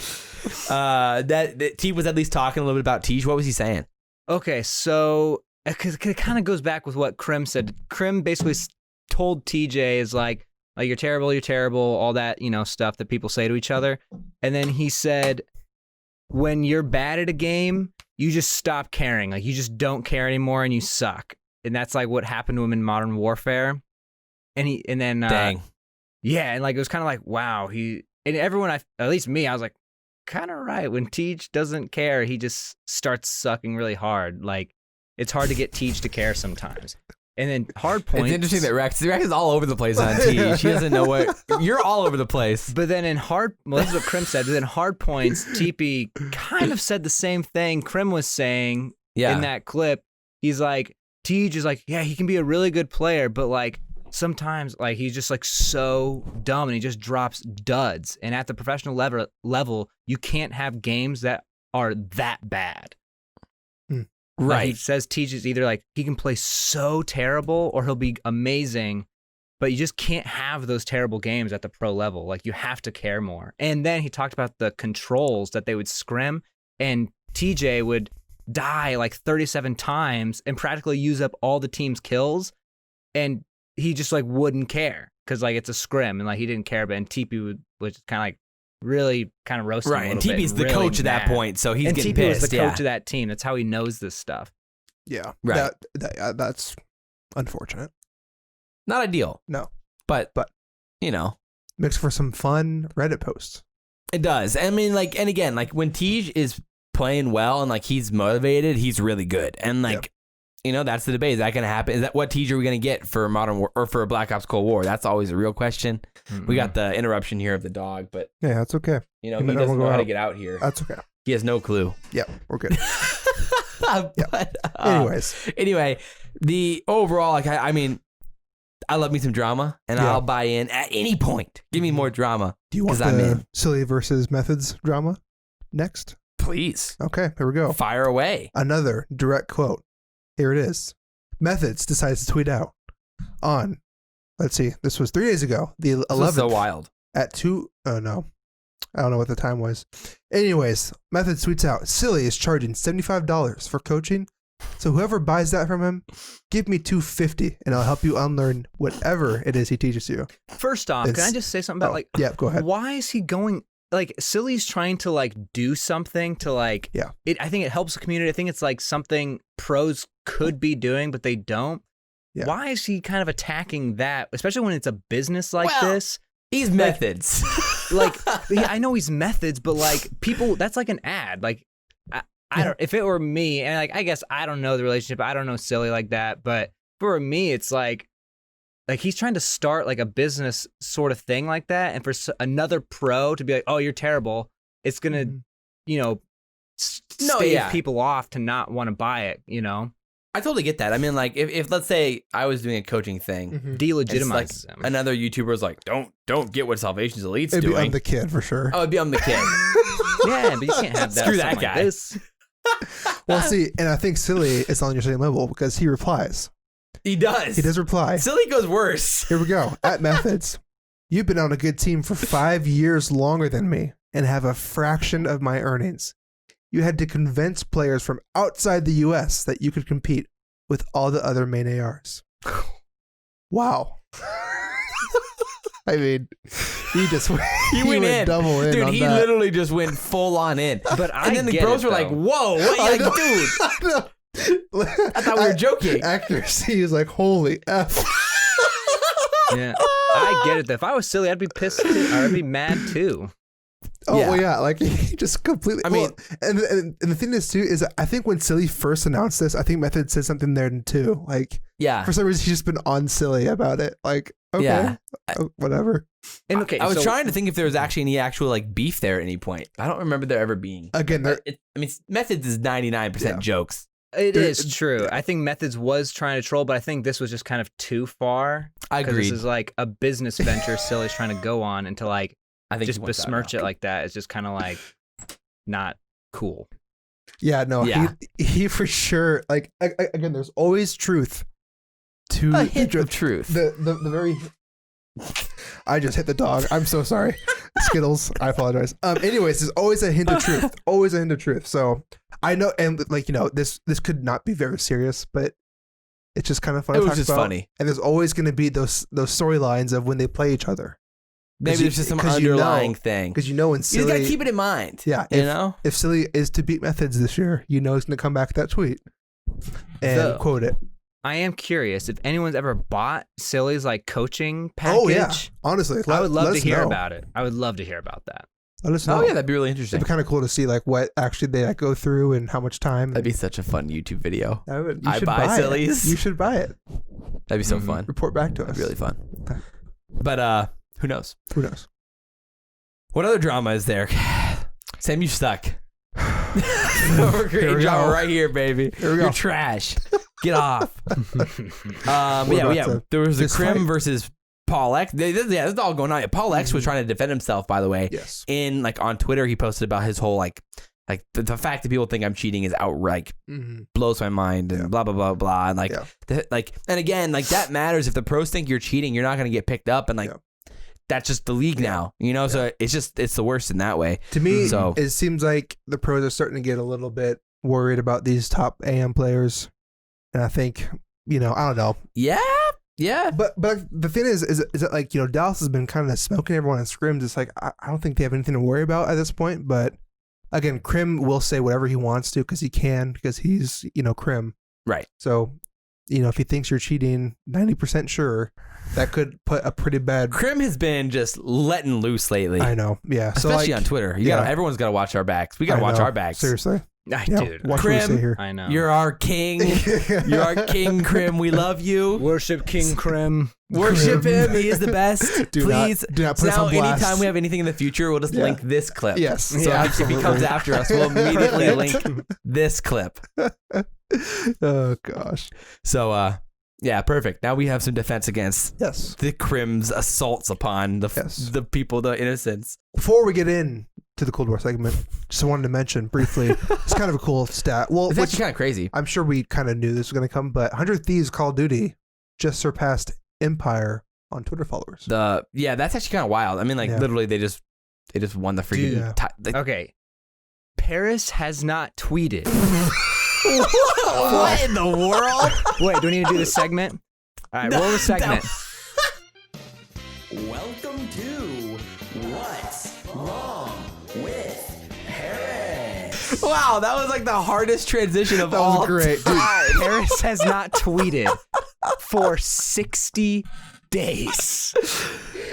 That Teep was at least talking a little bit about Teej. What was he saying? Okay, so it kind of goes back with what Crim said. Crim basically told TJ is like you're terrible, all that, stuff that people say to each other. And then he said, when you're bad at a game, you just stop caring. Like, you just don't care anymore and you suck. And that's like what happened to him in Modern Warfare. And then Dang. Yeah, and it was kind of like, wow, and everyone, at least me, I was like, kind of right. When Teej doesn't care, he just starts sucking really hard. Like, it's hard to get Teej to care sometimes. And then hard points. It's interesting that Rex is all over the place on Teej. She doesn't know what. You're all over the place. But then in this is what Crim said. But then hard points, TP kind of said the same thing Crim was saying in that clip. He's like, Teej is like, yeah, he can be a really good player, but sometimes he's just so dumb and he just drops duds. And at the professional level, you can't have games that are that bad. Right. He says Teej is either he can play so terrible or he'll be amazing, but you just can't have those terrible games at the pro level. You have to care more. And then he talked about the controls that they would scrim, and TJ would die 37 times and practically use up all the team's kills, and he just wouldn't care because it's a scrim and he didn't care. But and TP would just kind of really kind of roasting right, him a and little TP's bit, the really coach at that mad. point, so he's and getting TP pissed. was the coach of that team. That's how he knows this stuff. Yeah, right. That's unfortunate. Not ideal. No, but makes for some fun Reddit posts. It does. I mean, and again, when Teej is playing well and he's motivated, he's really good. And that's the debate. Is that going to happen? Is that what Teej are we going to get for Modern War or for Black Ops Cold War? That's always a real question. Mm-hmm. We got the interruption here of the dog, but yeah, that's okay. He doesn't know how to get out here. That's okay. He has no clue. Yep, we're good. But, anyway, the overall, I mean, I love me some drama, and I'll buy in at any point. Give me more drama. Do you want the silly versus Methodz drama next? Please. Okay, here we go. Fire away. Another direct quote. Here it is. Methodz decides to tweet out on, let's see, this was 3 days ago, the 11th. This was so wild. At 2, oh no, I don't know what the time was. Anyways, Methodz tweets out, Silly is charging $75 for coaching, so whoever buys that from him, give me $250 and I'll help you unlearn whatever it is he teaches you. First off, can I just say something about yeah, go ahead. Why is he going, Silly's trying to do something to I think it helps the community. I think it's something pros could be doing, but they don't. Yeah. Why is he kind of attacking that, especially when it's a business this? He's Methodz. I know he's Methodz, but people, that's an ad. I don't. If it were me, and I guess I don't know the relationship. I don't know Silly like that, but for me, it's he's trying to start a business sort of thing like that, and for another pro to be oh, you're terrible, it's gonna, stave people off to not want to buy it. I totally get that. I mean, if let's say I was doing a coaching thing, delegitimizes him. Another YouTuber was don't get what SalvationsElite's doing. doing. I'm the kid for sure. Oh, it'd be I'm the kid. Yeah, but you can't have that. Screw that guy. Well, see, and I think Silly is on your same level because he replies. He does. He does reply. Silly goes worse. Here we go. At Methodz, you've been on a good team for 5 years longer than me and have a fraction of my earnings. You had to convince players from outside the U.S. that you could compete with all the other main ARs. Wow. I mean, he went in. Double in. Dude, on he that. literally just went full on in. But and then the bros were like, whoa, what? Dude. I thought we were joking. Accuracy is holy F. Yeah, I get it. If I was Silly, I'd be pissed too. I'd be mad too. Oh, yeah. Well, yeah, he just completely. I mean, and the thing is too is I think when Silly first announced this, I think Methodz said something there too. Yeah, for some reason he's just been on Silly about it. Okay. Yeah. Whatever. And okay, I was so- trying to think if there was actually any actual like beef there at any point. I don't remember there ever being. Again, Methodz is 99% jokes. It is true. I think Methodz was trying to troll, but I think this was just kind of too far. I agree. This is like a business venture Silly's trying to go on, and to like I think just besmirch it like that is just kind of like not cool. Yeah, no, Yeah. He for sure. Like again, there's always truth to A hint of truth. The very. I just hit the dog. I'm so sorry, Skittles. I apologize. Anyways, there's always a hint of truth. Always a hint of truth. So I know, and like this could not be very serious, but it's just kind of fun. It to was talk just about. funny. And there's always going to be those storylines of when they play each other. Maybe there's just some underlying thing. Because when You just Silly, gotta keep it in mind. yeah, if Silly is to beat Methodz this year, he's going to come back to that tweet and quote it. I am curious if anyone's ever bought Silly's like coaching package. Oh yeah, honestly, I would love let to us hear know. about it. I would love to hear about that. Let us know. Oh yeah, that'd be really interesting. It'd be kind of cool to see like what actually they like, go through and how much time. That'd be such a fun YouTube video. You should buy Silly's. It. You should buy it. That'd be so fun. Report back to us. That'd be really fun. But who knows? Who knows? What other drama is there? Sam, you suck. We're creating drama right here, baby. Here we go. You're trash. Get off. There was a Crim versus Paul X. This is all going on. Paul X was trying to defend himself, by the way. Yes. In like on Twitter, he posted about his whole like the fact that people think I'm cheating is outright blows my mind and blah blah blah blah and and again like that matters. If the pros think you're cheating, you're not going to get picked up and that's just the league now, so it's the worst in that way. To me, it seems like the pros are starting to get a little bit worried about these top AM players, and I think I don't know. Yeah. But the thing is that like Dallas has been kind of smoking everyone in scrims. It's like I don't think they have anything to worry about at this point. But again, Crim will say whatever he wants to because he can, because he's Crim. Right. So if he thinks you're cheating, 90% sure, that could put a pretty bad. Crim has been just letting loose lately. I know. Yeah. Especially on Twitter. Everyone's got to watch our backs. We got to watch our backs. Seriously. Dude. Watch what we say Crim, here. I know. You're our king. You're our king, Crim. We love you. Worship King Crim. Worship him. He is the best. Please. Do not put us now, on blast. anytime we have anything in the future, we'll just link this clip. Yes. So if he comes after us, we'll immediately link this clip. Oh gosh. So perfect. Now we have some defense against the Crim's assaults upon the people, the innocents. Before we get in to the Cold War segment, just wanted to mention briefly, it's kind of a cool stat. Well, it's actually kind of crazy. I'm sure we kind of knew this was going to come, but 100 Thieves Call of Duty just surpassed Empire on Twitter followers. That's actually kind of wild. I mean, literally, they just won the freaking. Okay, Paris has not tweeted. What in the world? Wait, do we need to do the segment? All right, roll the segment. Welcome to What's Wrong with Paris. Wow, that was like the hardest transition of That all was great. time. Paris has not tweeted for 60 days.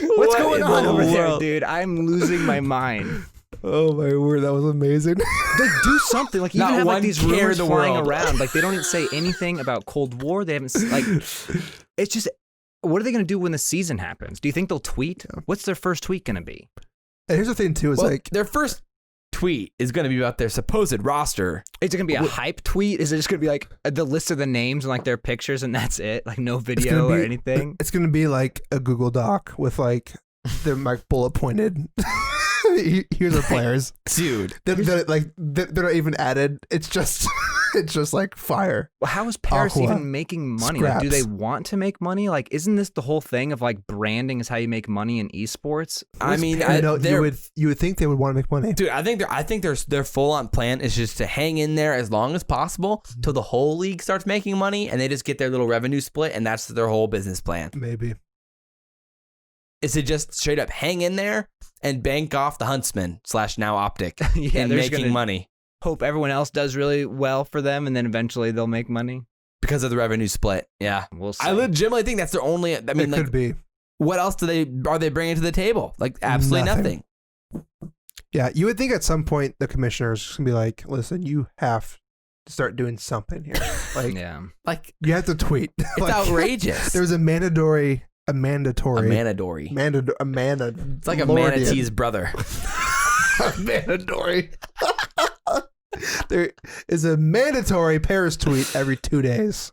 What's going on over there, dude? I'm losing my mind. Oh my word, that was amazing. They do something. Like, you Not even have one like these care in rumors the flying world. around. Like, they don't even say anything about Cold War. They haven't like. It's just, what are they going to do when the season happens? Do you think they'll tweet? What's their first tweet going to be? And here's the thing too, is their first tweet is going to be about their supposed roster. Is it going to be a hype tweet? Is it just going to be like the list of the names and like their pictures and that's it? Like no video or anything? It's going to be like a Google Doc with like the like bullet pointed. Here's our players, dude. They're not even added. It's just like fire. Well, how is Paris Aqua, even making money? Like, do they scraps. want to make money? Like, isn't this the whole thing of like branding is how you make money in esports? I mean, you would think they would want to make money, dude. I think their full on plan is just to hang in there as long as possible till the whole league starts making money, and they just get their little revenue split, and that's their whole business plan. maybe. Is to just straight up hang in there and bank off the Huntsman / now Optic Yeah, and they're just making gonna money hope everyone else does really well for them, and then eventually they'll make money. because of the revenue split. Yeah, We'll see. I legitimately think that's their only. I mean, It like, could be. what else are they bringing to the table? Like absolutely nothing. Yeah, you would think at some point the commissioners can be like, "Listen, you have to start doing something here. Like, Yeah. Like you have to tweet. it's outrageous. There's a mandatory A mandatory. A mandatory. It's like a manatee's brother. Mandatory. There is a mandatory Paris tweet every 2 days.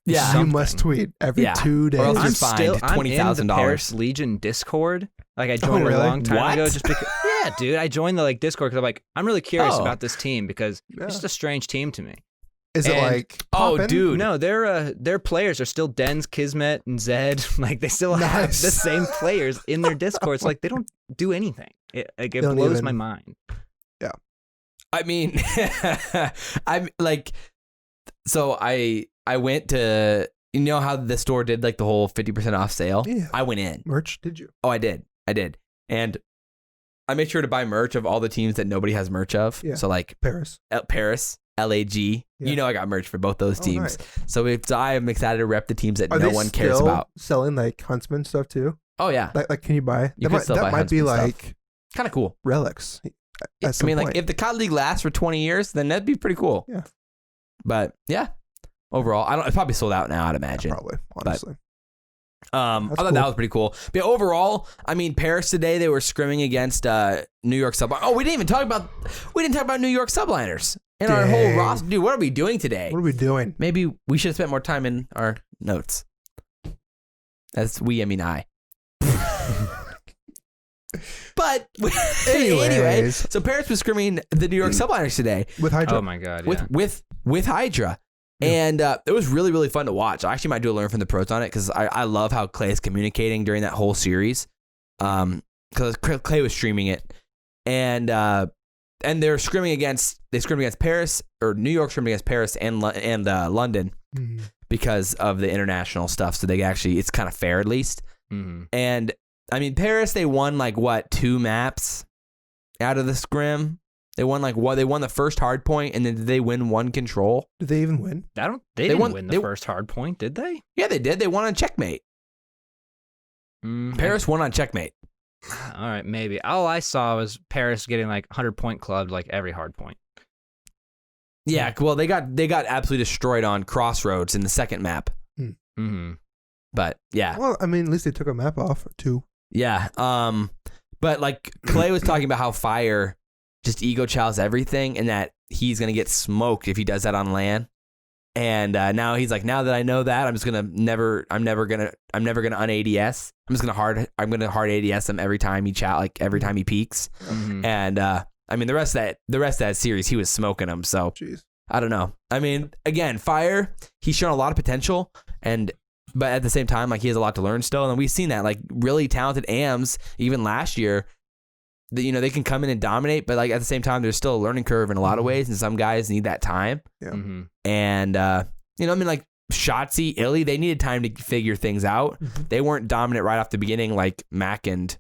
Yeah. You must tweet every 2 days. Or else you're I'm fined still $20,000. in the Paris Legion Discord. Like I joined really? a long time What? ago. Just because, yeah, dude, I joined the Discord because I'm like, I'm really curious about this team because it's just a strange team to me. Is it like poppin'? dude. No, their players are still Dens, Kismet, and Zed. Like they still have the same players in their Discord. It's like they don't do anything. It blows my mind. Yeah. I mean, I'm like, so I went to, you know how the store did like the whole 50% off sale? Yeah. I went in. Merch, did you? Oh, I did. And I made sure to buy merch of all the teams that nobody has merch of. Yeah. So like Paris, LAG. Yeah. You know I got merch for both those teams. Nice. So I am excited to rep the teams that Are no they one cares still about. selling like Huntsman stuff too? Oh yeah. Like can you buy? You could still buy that might be Huntsman like stuff. Kind of cool. relics. I mean, like if the CoD League lasts for 20 years, then that'd be pretty cool. Yeah. But yeah, overall, it's probably sold out now, I'd imagine. Probably, honestly. I thought that was pretty cool. But yeah, overall, I mean, Paris today, they were scrimming against New York Subliners. Oh, we didn't talk about New York Subliners in our whole roster. Dude, what are we doing today? What are we doing? Maybe we should have spent more time in our notes. As I mean I. But anyway, so Paris was scrimming the New York Subliners today with Hydra. Oh my god, yeah. with Hydra. Yeah. And it was really, really fun to watch. I actually might do a learn from the pros on it because I love how Clay is communicating during that whole series. Because Clay was streaming it, and they're scrimming against Paris, or New York scrimming against Paris and London because of the international stuff. So it's kind of fair at least. Mm-hmm. And I mean, Paris, they won like what 2 maps out of the scrim. They won they won the first hard point, and then did they win 1 control? Did they even win? They didn't win the first hard point, did they? Yeah, they did. They won on checkmate. Paris won on checkmate. All right, maybe. All I saw was Paris getting like 100-point clubbed like every hard point. Yeah, well, they got absolutely destroyed on Crossroads in the second map. Mm-hmm. But yeah. Well, I mean, at least they took a map off or 2. Yeah. But like Clay was talking about how Fire just ego chows everything, and that he's gonna get smoked if he does that on LAN. And now he's like, now that I know that, I'm never gonna un-ADS. I'm gonna hard ADS him every time he every time he peaks. Mm-hmm. And I mean the rest of that series he was smoking him. So jeez. I don't know. I mean, again, Fire, he's shown a lot of potential, but at the same time, like he has a lot to learn still. And we've seen that, like really talented AMs, even last year, they can come in and dominate, but like at the same time, there's still a learning curve in a lot of ways, and some guys need that time. Yeah. Mm-hmm. And I mean, like Shotzi, Illy, they needed time to figure things out. Mm-hmm. They weren't dominant right off the beginning, like Mac and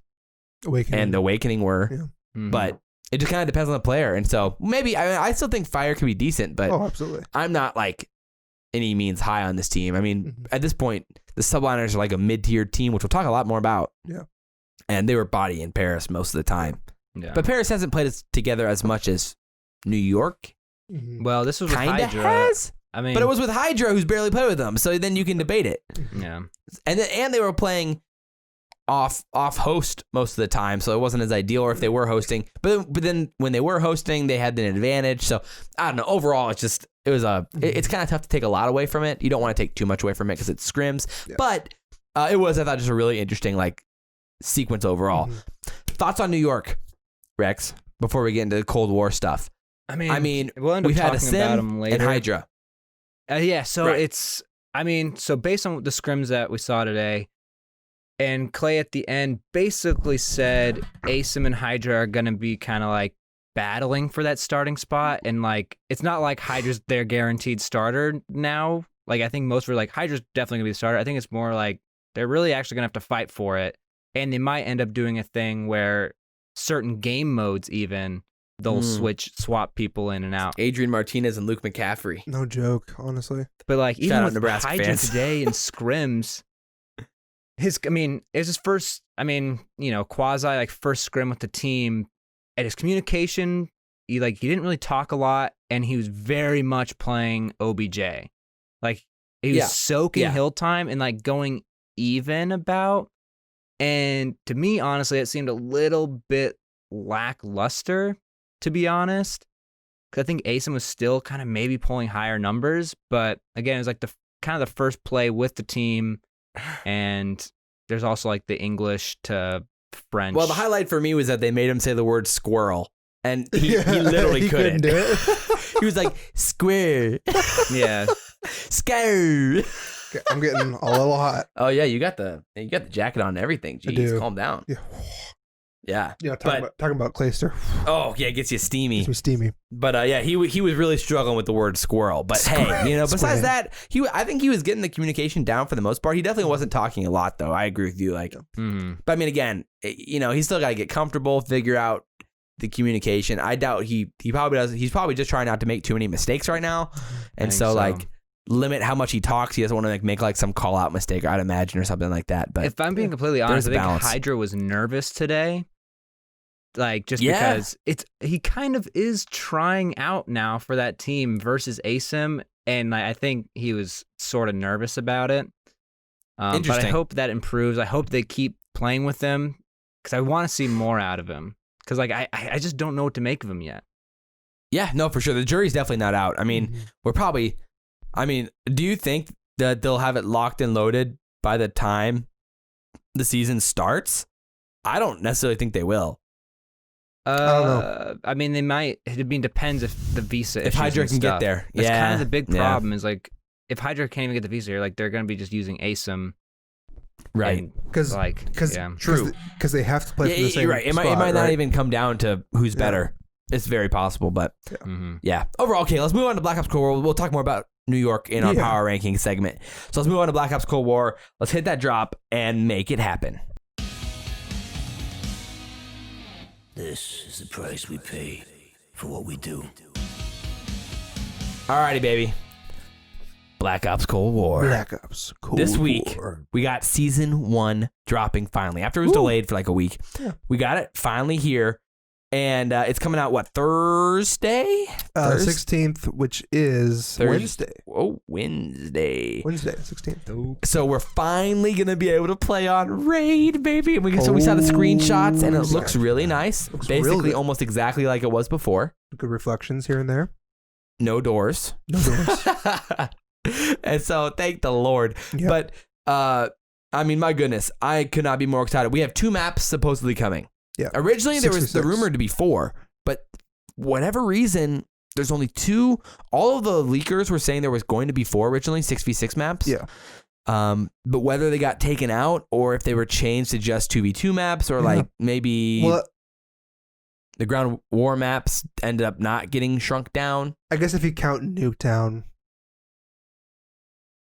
Awakening were. Yeah. Mm-hmm. But it just kind of depends on the player. And so maybe I still think Fire can be decent, but absolutely. I'm not like any means high on this team. I mean, at this point, the Subliners are like a mid-tier team, which we'll talk a lot more about. Yeah. And they were bodying Paris most of the time. Yeah. But Paris hasn't played us together as much as New York. Mm-hmm. Well, this was with Kinda Hydra. has. I mean, but it was with Hydra, who's barely played with them. So then you can debate it. Yeah. And they were playing off host most of the time, so it wasn't as ideal. Or if they were hosting, but then when they were hosting, they had an advantage. So I don't know. Overall, it's kind of tough to take a lot away from it. You don't want to take too much away from it because it scrims. Yeah. But it was, I thought, just a really interesting like sequence overall. Mm-hmm. Thoughts on New York, Rex? Before we get into the Cold War stuff. I mean, we've had a Sim and Hydra. Yeah. So right. So based on the scrims that we saw today. And Clay at the end basically said ASIM and Hydra are going to be kind of like battling for that starting spot. And like, it's not like Hydra's their guaranteed starter now. Like, I think most were like, Hydra's definitely going to be the starter. I think it's more like they're really actually going to have to fight for it. And they might end up doing a thing where certain game modes even, they'll swap people in and out. Adrian Martinez and Luke McCaffrey. No joke, honestly. But like, even with Nebraska Hydra fans. today in scrims, it's his first, quasi like first scrim with the team. At his communication, he didn't really talk a lot, and he was very much playing OBJ. Like he was soaking hill time and like going even about. And to me, honestly, it seemed a little bit lackluster, to be honest. Because I think ASIM was still kind of maybe pulling higher numbers. But again, it was like the kind of the first play with the team. And there's also like the English to French. Well, the highlight for me was that they made him say the word squirrel. And he literally couldn't do it. He was like, square. Yeah. Scare. I'm getting a little hot. Oh yeah, you got the jacket on and everything. Jeez, calm down. Yeah. Yeah. Talking about Clayster. Oh yeah, it gets you steamy. Gets me steamy. But yeah, he was really struggling with the word squirrel. But hey, you know, besides that, I think he was getting the communication down for the most part. He definitely wasn't talking a lot though. I agree with you. Like, but I mean, again, you know, he's still got to get comfortable, figure out the communication. I doubt he probably does. He's probably just trying not to make too many mistakes right now, and so like limit how much he talks. He doesn't want to make like some call out mistake, I'd imagine, or something like that. But if I'm being completely honest, I think Hydra was nervous today. Like just because he kind of is trying out now for that team versus ASIM, and I think he was sort of nervous about it. But I hope that improves. I hope they keep playing with him because I want to see more out of him. Because like I just don't know what to make of him yet. Yeah, no, for sure. The jury's definitely not out. I mean, do you think that they'll have it locked and loaded by the time the season starts? I don't necessarily think they will. I don't know. I mean, they might. I mean, depends if the visa. If Hydra can get there, that's kind of the big problem. Is like if Hydra can't even get the visa, like they're going to be just using ASIM, right? Because true. Because they have to play for the same. You're right. It might not even come down to who's better. It's very possible, but yeah. Overall, okay. Let's move on to Black Ops Cold War. We'll talk more about New York in our power ranking segment. So let's move on to Black Ops Cold War. Let's hit that drop and make it happen. This is the price we pay for what we do. Alrighty, baby. Black Ops Cold War. Black Ops Cold War. This week, we got Season 1 dropping finally. After it was delayed for like a week. Yeah. We got it finally here. And it's coming out, what, Thursday? 16th, which is Wednesday. Oh, Wednesday. Wednesday, 16th. So we're finally going to be able to play on Raid, baby. So we saw the screenshots, and it looks really nice. Basically, almost exactly like it was before. Good reflections here and there. No doors. No doors. And so, thank the Lord. Yep. But, I mean, my goodness, I could not be more excited. We have 2 maps supposedly coming. Yeah. Originally, there was the rumored to be 4, but whatever reason, there's only 2. All of the leakers were saying there was going to be 4 originally, 6v6 maps. Yeah. But whether they got taken out or if they were changed to just 2v2 maps or like maybe the ground war maps ended up not getting shrunk down. I guess if you count Nuketown.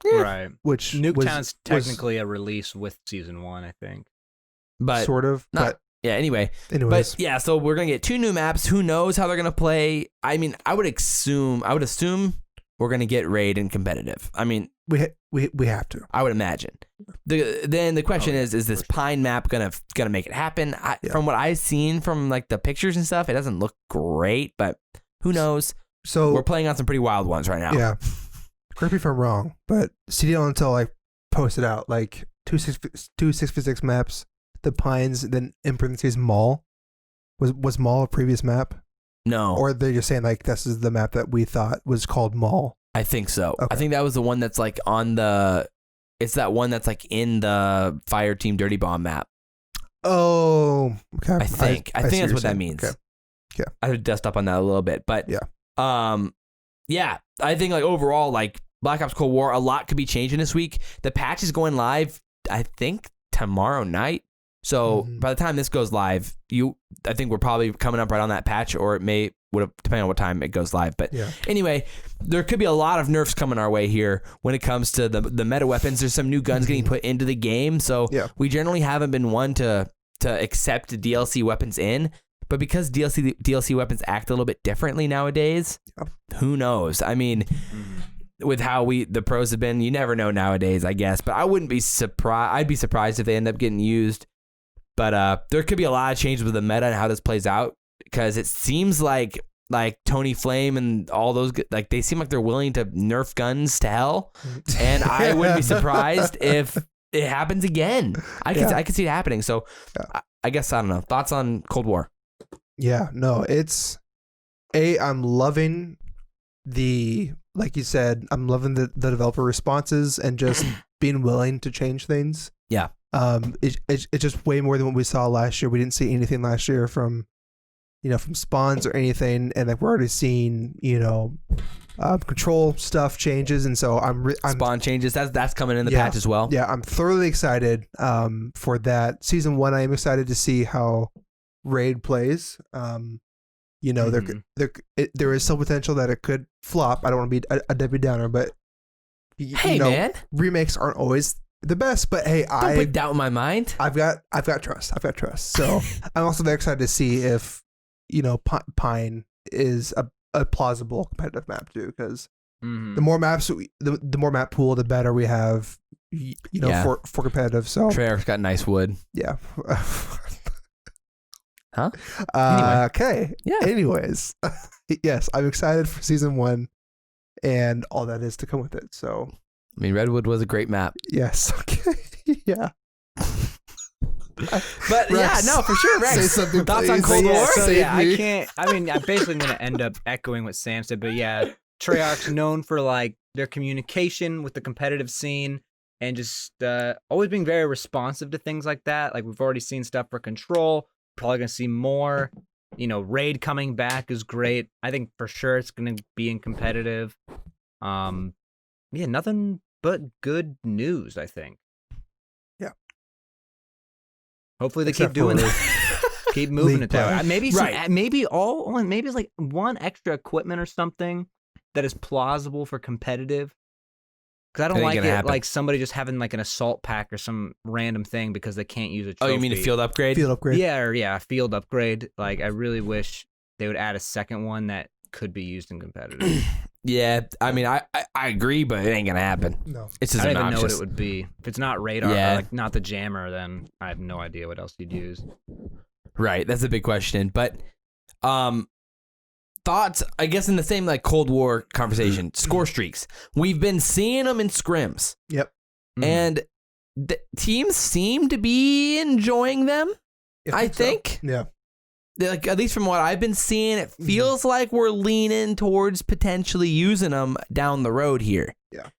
Right. Which Nuketown's technically a release with Season 1, I think. But sort of. Not. Yeah, anyway. But yeah, so we're going to get 2 new maps. Who knows how they're going to play? I mean, I would assume we're going to get raid and competitive. I mean, we have to. I would imagine. Then the question is this Pine map going to make it happen? From what I've seen from like the pictures and stuff, it doesn't look great, but who knows? So we're playing on some pretty wild ones right now. Yeah. Correct me if I'm wrong, but CDL until I posted out like 2 6v6 maps. The Pines, then in parentheses Mall. Was Mall a previous map? No. Or they're just saying like this is the map that we thought was called Mall? I think so. Okay. I think that was the one that's like it's that one that's like in the Fire Team Dirty Bomb map. Oh, okay. I think that's what that means. Okay. Yeah. I would dust up on that a little bit, but yeah, I think like overall like Black Ops Cold War, a lot could be changing this week. The patch is going live, I think tomorrow night. So by the time this goes live, I think we're probably coming up right on that patch, or it would have, depending on what time it goes live. But anyway, there could be a lot of nerfs coming our way here when it comes to the meta weapons. There's some new guns getting put into the game, so we generally haven't been one to accept DLC weapons in. But because DLC weapons act a little bit differently nowadays, who knows? I mean, with how the pros have been, you never know nowadays, I guess. But I wouldn't be surprised. I'd be surprised if they end up getting used. But there could be a lot of changes with the meta and how this plays out, because it seems like Tony Flame and all those, like they seem like they're willing to nerf guns to hell, and I wouldn't be surprised if it happens again. I can see it happening. So I guess, I don't know. Thoughts on Cold War? Yeah, no, I'm loving like you said, I'm loving the developer responses and just being willing to change things. Yeah. It's just way more than what we saw last year. We didn't see anything last year from spawns or anything, and like we're already seeing, control stuff changes, and so I'm spawn changes. That's coming in the patch as well. Yeah, I'm thoroughly excited for that. Season 1, I am excited to see how raid plays. There is some potential that it could flop. I don't want to be a Debbie Downer, but man, remakes aren't always the best. But hey, don't put doubt in my mind. I've got trust. So I'm also very excited to see if Pine is a plausible competitive map too, because the more maps, the more map pool, the better we have. For competitive. So Treyarch's got nice wood. Yeah. Huh? Anyway. Okay. Yeah. Anyways, yes, I'm excited for season 1 and all that is to come with it. So, I mean, Redwood was a great map. Yes. Okay. Yeah. But Rex, yeah, no, for sure. Rex, say something. Thoughts please. on Cold War? So I can't. I mean, I'm basically going to end up echoing what Sam said. But yeah, Treyarch's known for like their communication with the competitive scene and just always being very responsive to things like that. Like we've already seen stuff for Control. Probably gonna see more. Raid coming back is great. I think for sure it's gonna be in competitive. Nothing but good news, I think. Yeah. Hopefully they keep doing it. Keep moving it that way. Maybe maybe it's like one extra equipment or something that is plausible for competitive. Because I don't like it like somebody just having like an assault pack or some random thing because they can't use a trophy. Oh, you mean a field upgrade? Field upgrade. Yeah, a field upgrade. Like I really wish they would add a second one that could be used in competitive. Yeah, I mean, I agree, but it ain't gonna happen. No, it's just I don't even obnoxious. know what it would be. If it's not radar, or like not the jammer, then I have no idea what else you'd use. Right, that's a big question. But thoughts, I guess, in the same like Cold War conversation. Scorestreaks. We've been seeing them in scrims. Yep. And the teams seem to be enjoying them. I think. So. Yeah. Like, at least from what I've been seeing, it feels like we're leaning towards potentially using them down the road here. Yeah.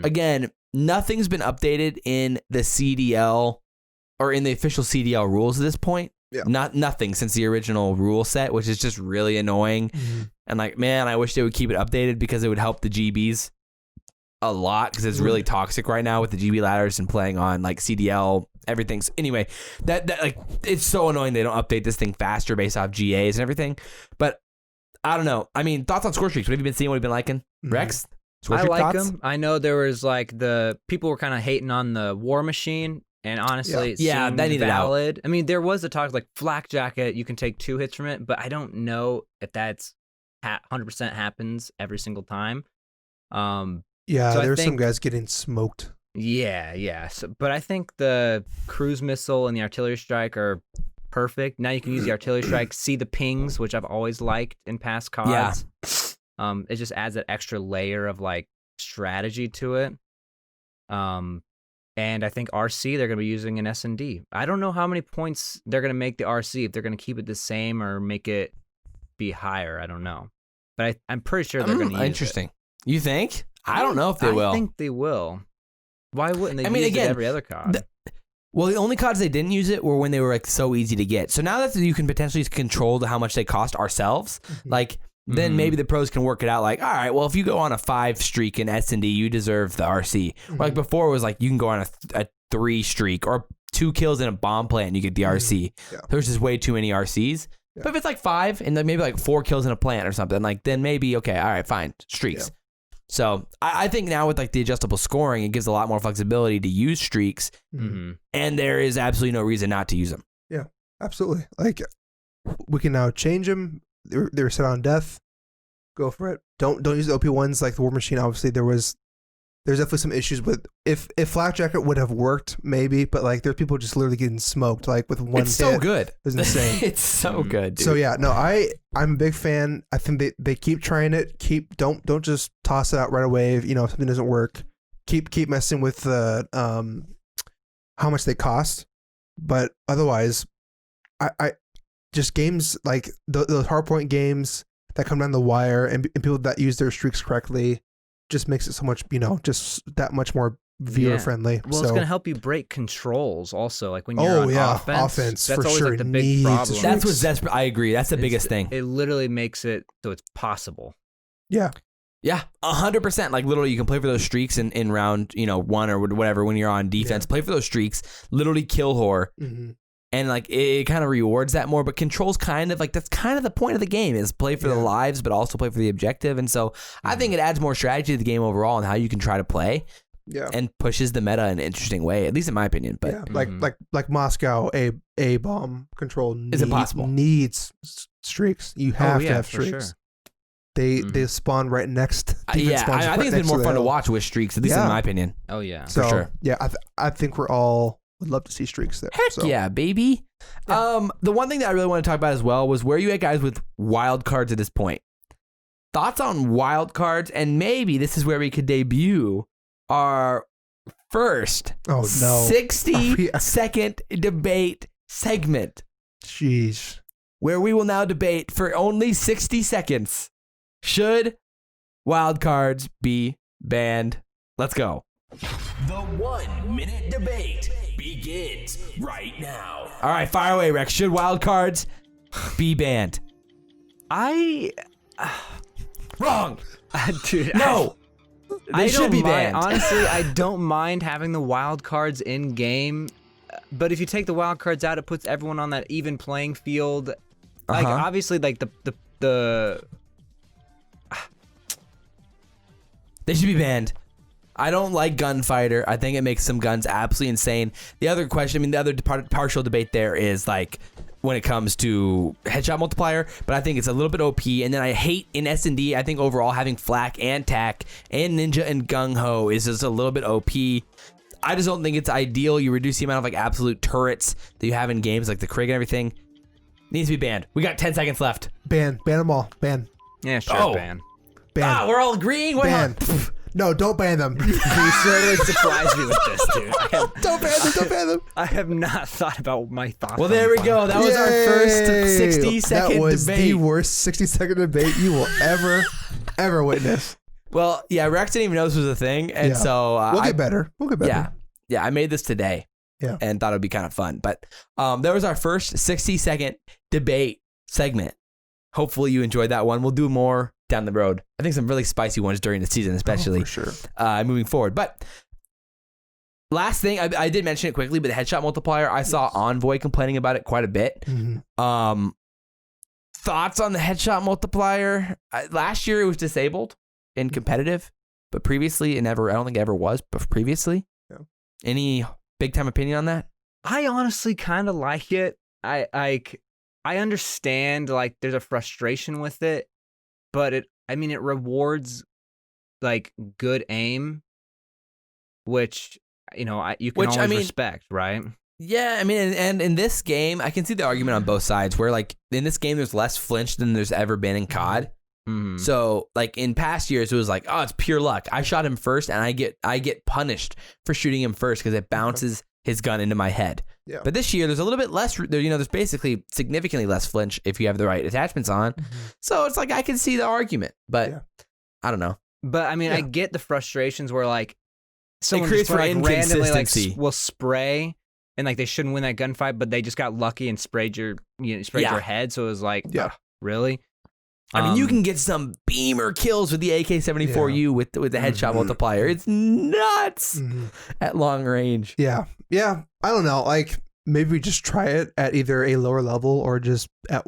Again, nothing's been updated in the CDL or in the official CDL rules at this point. Yeah. Nothing since the original rule set, which is just really annoying. And like, man, I wish they would keep it updated because it would help the GBs a lot, because it's really toxic right now with the GB ladders and playing on like CDL, everything. So anyway, that like, it's so annoying they don't update this thing faster based off GAs and everything. But I don't know. I mean, thoughts on Scorestreaks? What have you been seeing? What have you been liking? Rex? I like them. I know there was like the people were kind of hating on the War Machine. And honestly, it seemed that needed valid. I mean, there was the talk like Flak Jacket, you can take 2 hits from it, but I don't know if that's 100% happens every single time. Yeah, so there's some guys getting smoked. Yeah. So, but I think the cruise missile and the artillery strike are perfect. Now you can use the artillery strike, see the pings, which I've always liked in past CODs. Yeah. It just adds that extra layer of like strategy to it. And I think RC, they're going to be using an S&D. I don't know how many points they're going to make the RC, if they're going to keep it the same or make it be higher. I don't know. But I'm pretty sure they're going to use Interesting. It. You think? I don't know if they will. I think they will. Why wouldn't they use it every other COD? Well, the only CODs they didn't use it were when they were like so easy to get. So now that you can potentially control how much they cost ourselves, like then maybe the pros can work it out. Like, all right, well, if you go on a 5 streak in S&D, you deserve the RC. Or like before, it was like you can go on a 3 streak or 2 kills in a bomb plant and you get the RC. Yeah. There's just way too many RCs. Yeah. But if it's like 5 and then maybe like 4 kills in a plant or something, like then maybe, okay, all right, fine, streaks. Yeah. So I think now with like the adjustable scoring, it gives a lot more flexibility to use streaks, and there is absolutely no reason not to use them. Yeah, absolutely. Like we can now change them. They're set on death. Go for it. Don't use the OP ones like the War Machine. Obviously, there's definitely some issues with if Flak Jacket would have worked maybe, but like there's people just literally getting smoked like with one. It's so good. It's insane. It's so good. Dude. So yeah, no, I'm a big fan. I think they keep trying it. Don't just toss it out right away. If something doesn't work. Keep messing with the how much they cost, but otherwise, I just games like those hardpoint games that come down the wire and people that use their streaks correctly just makes it so much, just that much more viewer friendly. Well, it's gonna help you break controls also, like when you're on offense. That's for always sure like the big problem. That's what's desperate. I agree. That's the biggest thing. It literally makes it so it's possible. Yeah. Yeah, 100%. Like literally, you can play for those streaks in round, 1 or whatever when you're on defense. Play for those streaks. Literally kill whore, and like it kind of rewards that more. But controls kind of like that's kind of the point of the game is play for the lives, but also play for the objective. And so I think it adds more strategy to the game overall and how you can try to play. Yeah, and pushes the meta in an interesting way, at least in my opinion. But like Moscow, a bomb control is impossible. Needs streaks. You have to have streaks. Sure. They spawn right next. I think it's been more fun to watch with streaks, at least in my opinion. Oh yeah, so, for sure. Yeah, I think we're all would love to see streaks there. Heck yeah, baby. Yeah. The one thing that I really want to talk about as well was where you at guys with wild cards at this point. Thoughts on wild cards, and maybe this is where we could debut our first 60-second debate segment. Jeez. Where we will now debate for only 60 seconds. Should wild cards be banned? Let's go. The 1 minute debate begins right now. All right, fire away, Rex. Should wild cards be banned? Wrong. Dude, no. They should be banned. Honestly, I don't mind having the wild cards in game, but if you take the wild cards out, it puts everyone on that even playing field. Like obviously, like the they should be banned. I don't like gunfighter. I think it makes some guns absolutely insane. The other question, the other partial debate there is like when it comes to headshot multiplier, but I think it's a little bit OP. And then I hate in S&D, I think overall having flak and tac and ninja and gung ho is just a little bit OP. I just don't think it's ideal. You reduce the amount of like absolute turrets that you have in games like the Krig and everything. Needs to be banned. We got 10 seconds left. Ban them all. Ban. Yeah, sure. Ban. We're all agreeing. Ban. No, don't ban them. You certainly surprised me with this, dude. Don't ban them. Don't ban them. I have not thought about my thoughts. Well, there we go. That was our first 60-second debate. That was the worst 60-second debate you will ever witness. Well, yeah, Rex didn't even know this was a thing, and so we'll get better. We'll get better. Yeah. I made this today. Yeah, and thought it would be kind of fun. But there was our first 60-second debate segment. Hopefully you enjoyed that one. We'll do more down the road. I think some really spicy ones during the season, especially for sure. Moving forward. But last thing, I did mention it quickly, but the headshot multiplier, I saw Envoy complaining about it quite a bit. Mm-hmm. Thoughts on the headshot multiplier? Last year it was disabled in competitive, but previously I don't think it ever was, but previously. Yeah. Any big time opinion on that? I honestly kind of like it. I understand like there's a frustration with it, but it rewards like good aim, which you can always respect, right? Yeah, and in this game, I can see the argument on both sides. Where like in this game, there's less flinch than there's ever been in COD. Mm-hmm. So like in past years, it was like, oh, it's pure luck. I shot him first, and I get punished for shooting him first because it bounces his gun into my head. Yeah. But this year, there's a little bit less. There's basically significantly less flinch if you have the right attachments on. Mm-hmm. So it's like I can see the argument, but I don't know. But I get the frustrations where like someone creates just randomly like will spray. And like they shouldn't win that gunfight, but they just got lucky and sprayed your head. So it was like, really? You can get some beamer kills with the AK-74U with the headshot multiplier. It's nuts at long range. Yeah. I don't know. Like maybe we just try it at either a lower level or just at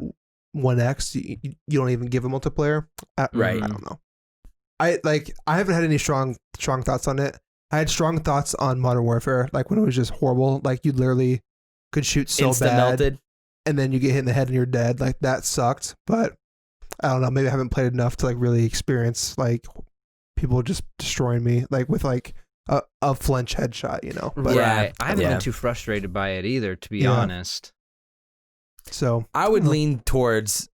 1x. You don't even give a multiplier. Right. I don't know. I haven't had any strong thoughts on it. I had strong thoughts on Modern Warfare, like when it was just horrible. Like you literally could shoot so bad, melted, and then you get hit in the head and you're dead. Like that sucked. But I don't know. Maybe I haven't played enough to like really experience like people just destroying me, like with like a flinch headshot, But, right. I haven't been too frustrated by it either, to be honest. So I would lean towards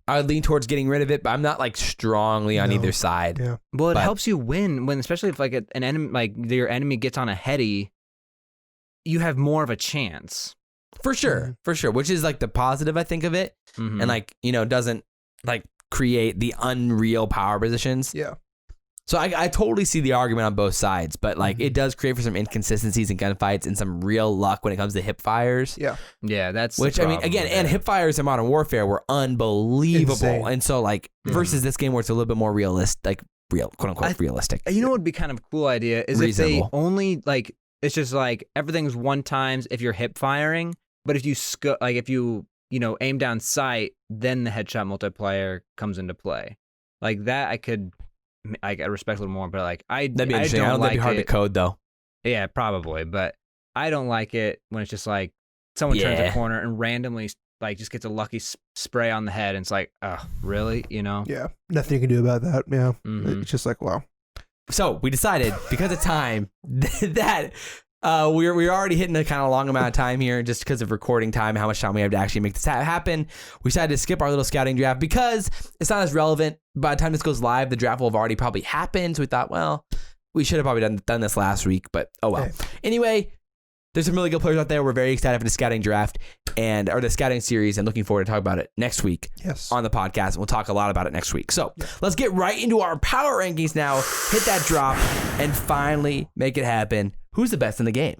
getting rid of it, but I'm not like strongly on either side. Yeah. Well, it helps you win especially if like an enemy, like your enemy gets on a heady, you have more of a chance. For sure. Which is like the positive, I think, of it. Mm-hmm. And like, doesn't like create the unreal power positions. Yeah. So I totally see the argument on both sides, but like it does create for some inconsistencies in gunfights and some real luck when it comes to hip fires. Yeah, that's which I mean, again, and hip fires in Modern Warfare were unbelievable. Insane. And so like versus this game where it's a little bit more realistic, like real, quote unquote, realistic. You know what would be kind of a cool idea is Reasonable. if they only like it's just like everything's one times if you're hip firing, but if you if you aim down sight, then the headshot multiplier comes into play. Like that, I respect a little more, but like that'd be interesting. I don't like that'd be hard to code though. Yeah, probably, but I don't like it when it's just like someone turns a corner and randomly like just gets a lucky spray on the head, and it's like, oh, really? Yeah, nothing you can do about that. Yeah, it's just like, wow. So we decided because of time that we're already hitting a kind of long amount of time here just because of recording time, how much time we have to actually make this happen. We decided to skip our little scouting draft because it's not as relevant. By the time this goes live, the draft will have already probably happened. So we thought, well, we should have probably done this last week, but oh well. Anyway, there's some really good players out there. We're very excited for the scouting draft or the scouting series and looking forward to talk about it next week on the podcast. We'll talk a lot about it next week. So let's get right into our power rankings now. Hit that drop and finally make it happen. Who's the best in the game?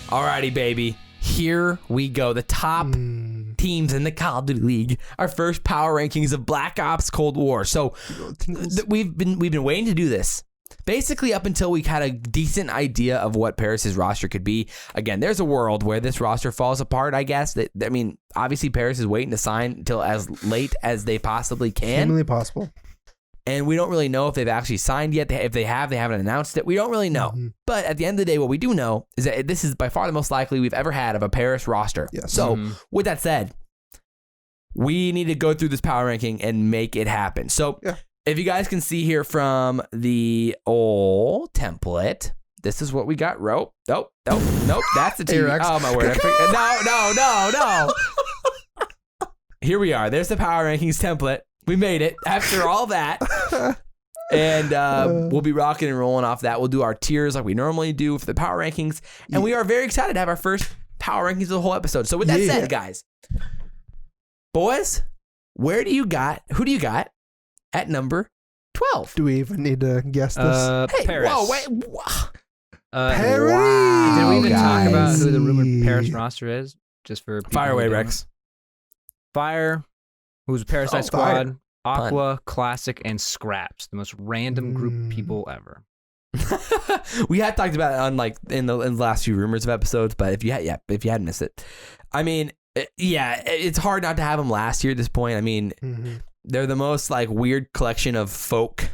Alrighty, baby. Here we go. The top teams in the Call of Duty League. Our first power rankings of Black Ops Cold War. So we've been waiting to do this. Basically, up until we had a decent idea of what Paris' roster could be. Again, there's a world where this roster falls apart, I guess. I mean, obviously, Paris is waiting to sign until as late as they possibly can. Humanly possible. And we don't really know if they've actually signed yet. If they have, they haven't announced it. We don't really know. But at the end of the day, what we do know is that this is by far the most likely we've ever had of a Paris roster. Yes. So with that said, we need to go through this power ranking and make it happen. So if you guys can see here from the old template, this is what we got. Nope. That's the team. Oh my word. No. Here we are. There's the power rankings template. We made it after all that. And we'll be rocking and rolling off that. We'll do our tiers like we normally do for the power rankings. And we are very excited to have our first power rankings of the whole episode. So with that said, guys, boys, who do you got at number 12? Do we even need to guess this? Hey, Paris. Whoa, wait. Paris. Wow, Did we even talk about who the rumored guys. Paris roster is? Just for people Fire who away, don't Rex. know? Fire, who's a Parasite Squad, Aqua, Classic, and Scraps. The most random group of people ever. We had talked about it on like in the last few rumors of episodes, but if you hadn't missed it, I mean, it's hard not to have them last year at this point. I mean, they're the most like weird collection of folk,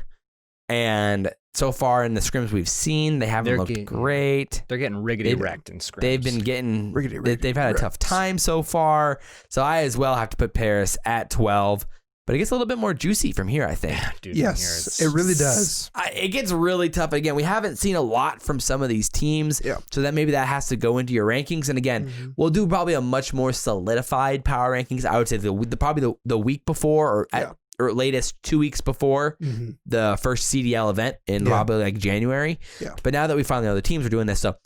and so far in the scrims we've seen, they haven't looked great. They're getting riggedy wrecked in scrims. They've been getting they've had a tough time so far. So I as well have to put Paris at 12. But it gets a little bit more juicy from here, I think. Dude, yes, it really does. It gets really tough. Again, we haven't seen a lot from some of these teams. So that maybe that has to go into your rankings. And again, we'll do probably a much more solidified power rankings. I would say probably the week before or latest 2 weeks before the first CDL event in probably like January. But now that we finally know the teams are doing this. So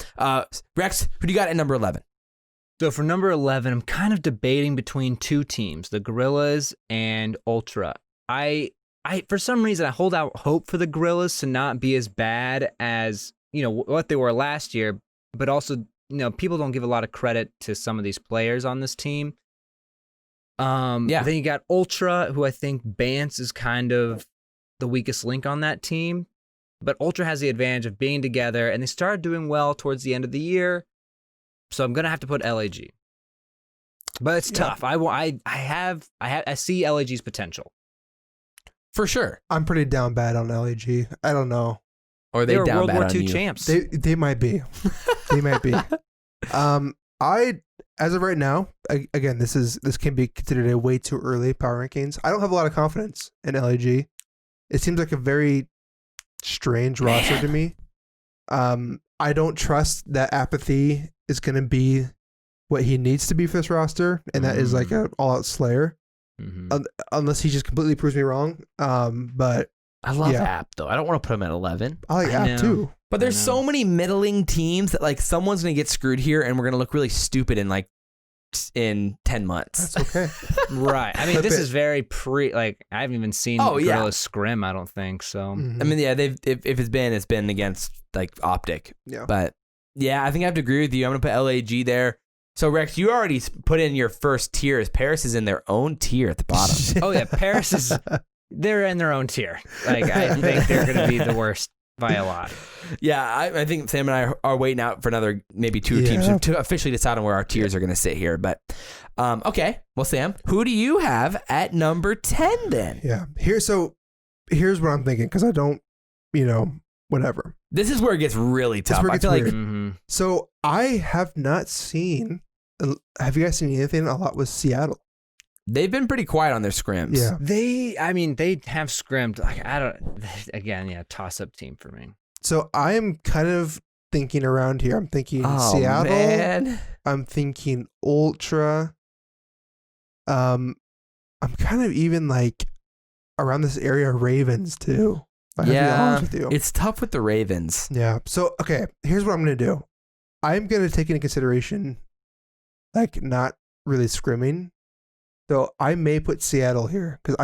Rex, who do you got at number 11? So for number 11, I'm kind of debating between two teams, the Gorillas and Ultra. I for some reason, I hold out hope for the Gorillas to not be as bad as, what they were last year, but also, people don't give a lot of credit to some of these players on this team. Then you got Ultra, who I think Bance is kind of the weakest link on that team, but Ultra has the advantage of being together, and they started doing well towards the end of the year. So I'm gonna have to put LAG, but it's tough. I see LAG's potential for sure. I'm pretty down bad on LAG. I don't know. Or they were down World bad War on II you. champs. They might be. They might be. As of right now, again, this can be considered a way too early power rankings. I don't have a lot of confidence in LAG. It seems like a very strange roster to me. I don't trust that Apathy is going to be what he needs to be for this roster, and that is like an all-out slayer. unless he just completely proves me wrong. But I love App though. I don't want to put him at 11. I like App too. But there's so many middling teams that like someone's gonna get screwed here, and we're gonna look really stupid in 10 months. That's okay. Right. I mean, this is very I haven't even seen Guerrilla Scrim, I don't think so. Mhm. I mean, yeah, if it's been against like Optic. Yeah. But yeah, I think I have to agree with you. I'm gonna put LAG there. So Rex, you already put in your first tier. As Paris is in their own tier at the bottom. Oh yeah, Paris is. They're in their own tier. Like I think they're gonna be the worst by a lot. Yeah, I think Sam and I are waiting out for another maybe two teams to officially decide on where our tiers are going to sit here. But okay, well, Sam, who do you have at number 10 then? Yeah, here's what I'm thinking because I don't, whatever. This is where it gets really tough. I feel like so I have not seen. Have you guys seen anything a lot with Seattle? They've been pretty quiet on their scrims. Yeah, they have scrimmed. Like toss-up team for me. So I am kind of thinking around here. I'm thinking Seattle. Man. I'm thinking Ultra. I'm kind of even like around this area Ravens too. If I have to be honest with you. It's tough with the Ravens. Yeah. So okay, here's what I'm gonna do. I'm gonna take into consideration, like not really scrimming. So I may put Seattle here because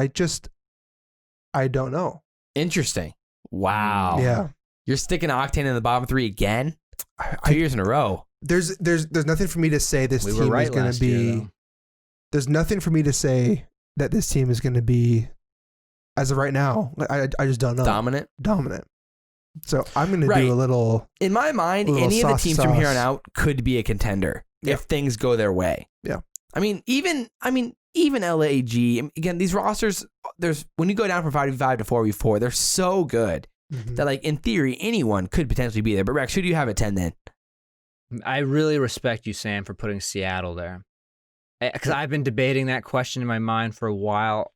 I don't know. Interesting. Wow. Yeah. You're sticking Octane in the bottom 3 again? 2 years in a row. There's nothing for me to say this team is going to be. There's nothing for me to say that this team is going to be, as of right now. I just don't know. Dominant. So I'm going to do a little. In my mind, any of the teams from here on out could be a contender if things go their way. Yeah. I mean, even LAG. Again, these rosters. When you go down from 5v5 to 4v4, they're so good. That like in theory anyone could potentially be there. But Rex, who do you have at 10 then? I really respect you, Sam, for putting Seattle there, because I've been debating that question in my mind for a while.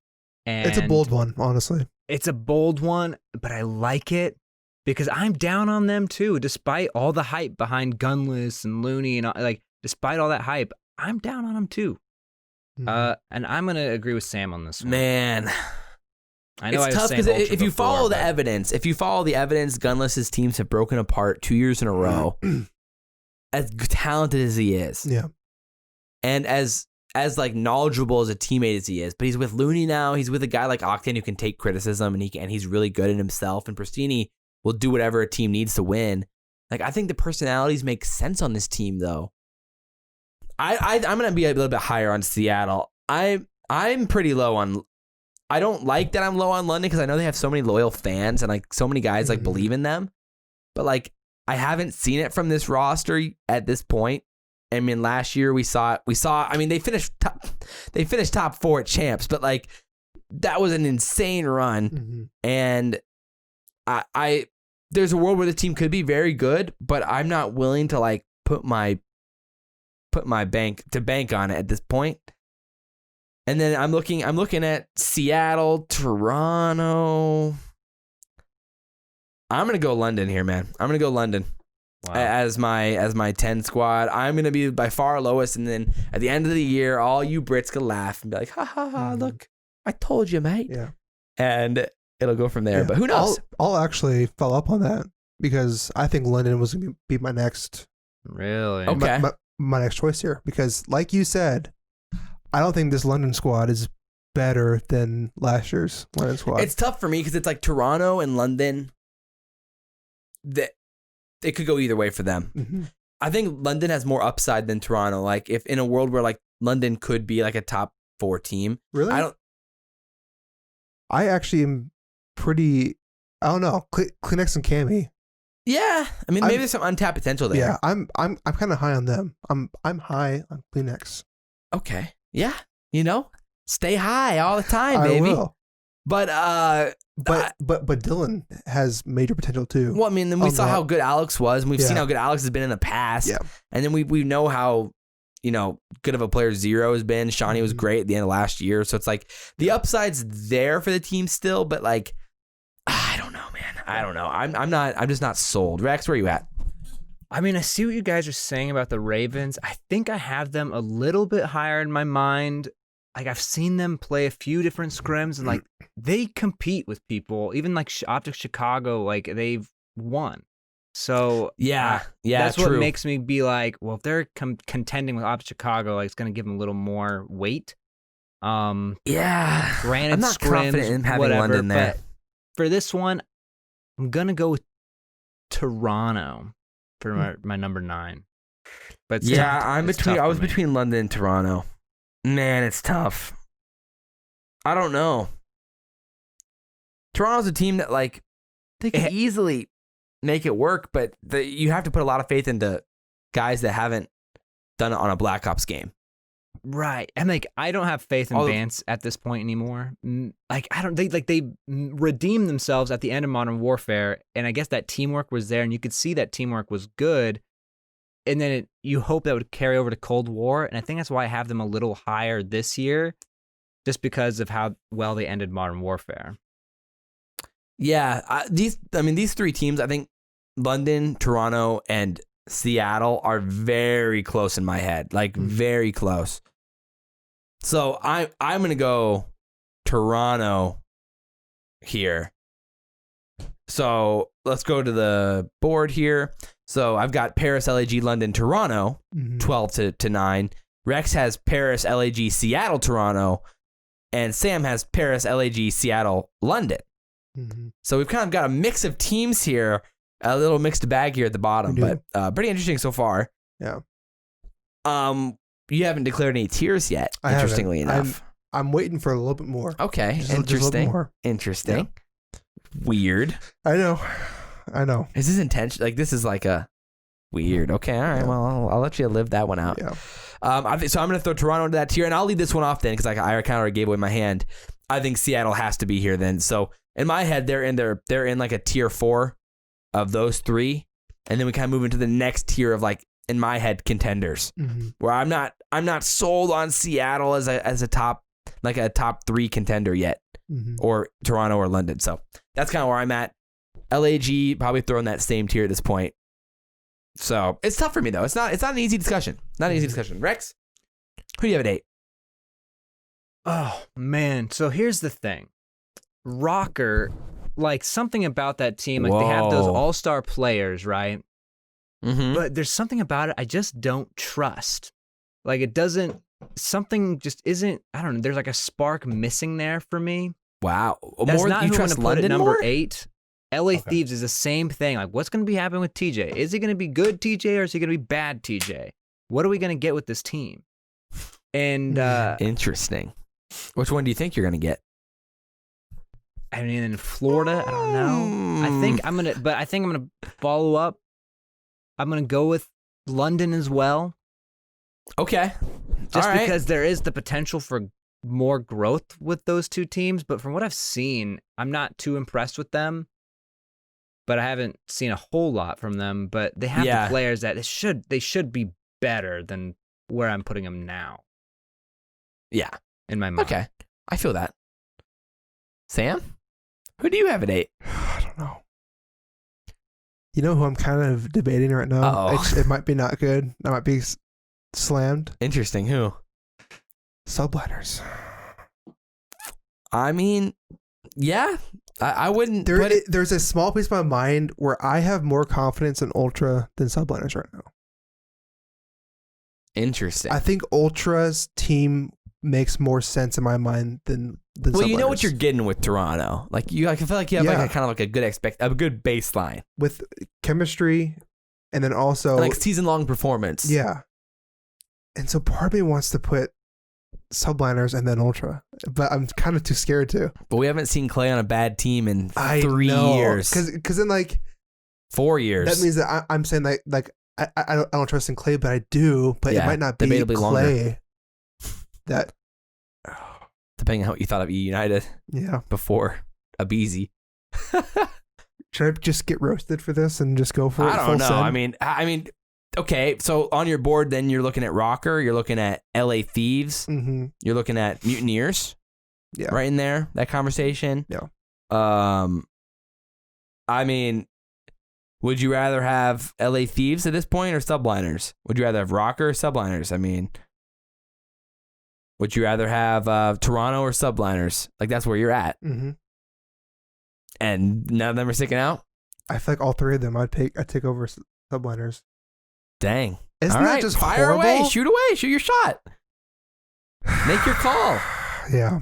And it's a bold one, honestly. It's a bold one, but I like it because I'm down on them too. Despite all the hype behind Gunless and Looney and despite all that hype, I'm down on them too. And I'm gonna agree with Sam on this one. Man. I know it's tough because if you follow the evidence, Gunless's teams have broken apart 2 years in a row. As talented as he is, and as like knowledgeable as a teammate as he is, but he's with Looney now. He's with a guy like Octane who can take criticism, and he's really good in himself. And Pristini will do whatever a team needs to win. Like I think the personalities make sense on this team, though. I'm gonna be a little bit higher on Seattle. I'm pretty low on. I don't like that I'm low on London because I know they have so many loyal fans and like so many guys like believe in them. But like I haven't seen it from this roster at this point. I mean, last year we saw. I mean, they finished top 4 at champs, but like that was an insane run. And I there's a world where the team could be very good, but I'm not willing to like put my bank on it at this point. And then I'm looking at Seattle, Toronto. I'm gonna go London here, man. I'm gonna go London as my 10 squad. I'm gonna be by far lowest, and then at the end of the year, all you Brits can laugh and be like, "Ha ha ha! Look, I told you, mate." Yeah, and it'll go from there. But who knows? I'll actually follow up on that because I think London was gonna be my next. Really? Okay. My next choice here because, like you said, I don't think this London squad is better than last year's London squad. It's tough for me because it's like Toronto and London. That it could go either way for them. I think London has more upside than Toronto. Like if in a world where like London could be like a top 4 team. Really? I actually am pretty. I don't know. Kleenex and Cammy. Yeah, I mean maybe there's some untapped potential there. Yeah, I'm kind of high on them. I'm high on Kleenex. Okay. Yeah, stay high all the time, baby. I will. But Dylan has major potential too. Well, I mean, then we saw how good Alex was, and we've seen how good Alex has been in the past. Yeah. And then we know how good of a player Zero has been. Shawnee was great at the end of last year, so it's like the upside's there for the team still, but like I don't know, man. I don't know. I'm just not sold. Rex, where are you at? I mean, I see what you guys are saying about the Ravens. I think I have them a little bit higher in my mind. like I've seen them play a few different scrims, and like they compete with people. Even like Optic Chicago, like they've won. So that's true. what makes me be like, well, if they're contending with Optic Chicago, like it's gonna give them a little more weight. Granted, I'm not confident in having whatever, London there. But for this one, I'm gonna go with Toronto for my number 9. But it's tough. I was between London and Toronto. Man, it's tough. I don't know. Toronto's a team that like they can easily make it work, but you have to put a lot of faith into guys that haven't done it on a Black Ops game. Right. And like I don't have faith in Vance at this point anymore. Like they redeemed themselves at the end of Modern Warfare, and I guess that teamwork was there, and you could see that teamwork was good. And then you hope that would carry over to Cold War, and I think that's why I have them a little higher this year, just because of how well they ended Modern Warfare. Yeah, these 3 teams, I think London, Toronto, and Seattle are very close in my head, like very close. So I'm gonna go Toronto here. So let's go to the board here. So I've got Paris, LAG, London, Toronto, 12 to 9. Rex has Paris, LAG, Seattle, Toronto, and Sam has Paris, LAG, Seattle, London. So we've kind of got a mix of teams here, a little mixed bag here at the bottom, but pretty interesting so far. Yeah. You haven't declared any tiers yet, interestingly enough. I'm waiting for a little bit more. Okay, just a little bit more. Interesting. Yeah. Weird. I know. Is this intention? Like this is like a weird. Okay, all right. Yeah. Well, I'll let you live that one out. Yeah. So I'm gonna throw Toronto into that tier, and I'll leave this one off then because I kind of already gave away my hand. I think Seattle has to be here then. So in my head, they're in like a tier 4 of those 3, and then we kind of move into the next tier of like in my head contenders, where I'm not sold on Seattle as a top 3 contender yet, or Toronto or London. So that's kind of where I'm at. LAG probably throwing that same tier at this point. So it's tough for me though. It's not an easy discussion. Not an easy discussion. Rex, who do you have at 8? Oh man. So here's the thing. Rocker, like something about that team, like they have those all-star players, right? But there's something about it I just don't trust. Like something just isn't, I don't know, there's like a spark missing there for me. Wow. That's more, not you who I'm trust going to put London at number more? 8. LA Thieves is the same thing. Like what's going to be happening with TJ? Is he going to be good TJ or is he going to be bad TJ? What are we going to get with this team? And interesting. Which one do you think you're going to get? I mean, in Florida, I don't know. I think I'm going to follow up. I'm going to go with London as well. Okay. Just because there is the potential for more growth with those 2 teams. But from what I've seen, I'm not too impressed with them. But I haven't seen a whole lot from them. But they have the players that they should be better than where I'm putting them now. Yeah. In my mind. Okay. I feel that. Sam? Who do you have at 8? I don't know. You know who I'm kind of debating right now? It might be not good. I might be slammed. Interesting. Who? Subliners. I mean, yeah. I wouldn't. There's a small piece of my mind where I have more confidence in Ultra than Subliners right now. Interesting. I think Ultra's team makes more sense in my mind than well, Subliners. You know what you're getting with Toronto. Like I feel like you have like a kind of like a good baseline with chemistry, and then also and like season-long performance. Yeah. And so part of me wants to put Subliners and then Ultra, but I'm kind of too scared to. But we haven't seen Clay on a bad team in 3 years. Because then like 4 years. That means that I'm saying like I don't trust in Clay, but I do. But it might not be debatably Clay. Longer. That depending on what you thought of E United. Yeah. Before Abizi. Should I just get roasted for this and just go for it? I don't know. I mean, okay. So on your board, then you're looking at Rocker. You're looking at LA Thieves. Mm-hmm. You're looking at Mutineers. Yeah. Right in there, that conversation. Yeah. I mean, would you rather have LA Thieves at this point or Subliners? Would you rather have Rocker or Subliners? I mean, Would you rather have Toronto or subliners? Like that's where you're at. Mm-hmm. And none of them are sticking out? I feel like all three of them I'd take over subliners. Dang. Isn't all that right, just fire horrible? away. Shoot your shot. Make your call. Yeah.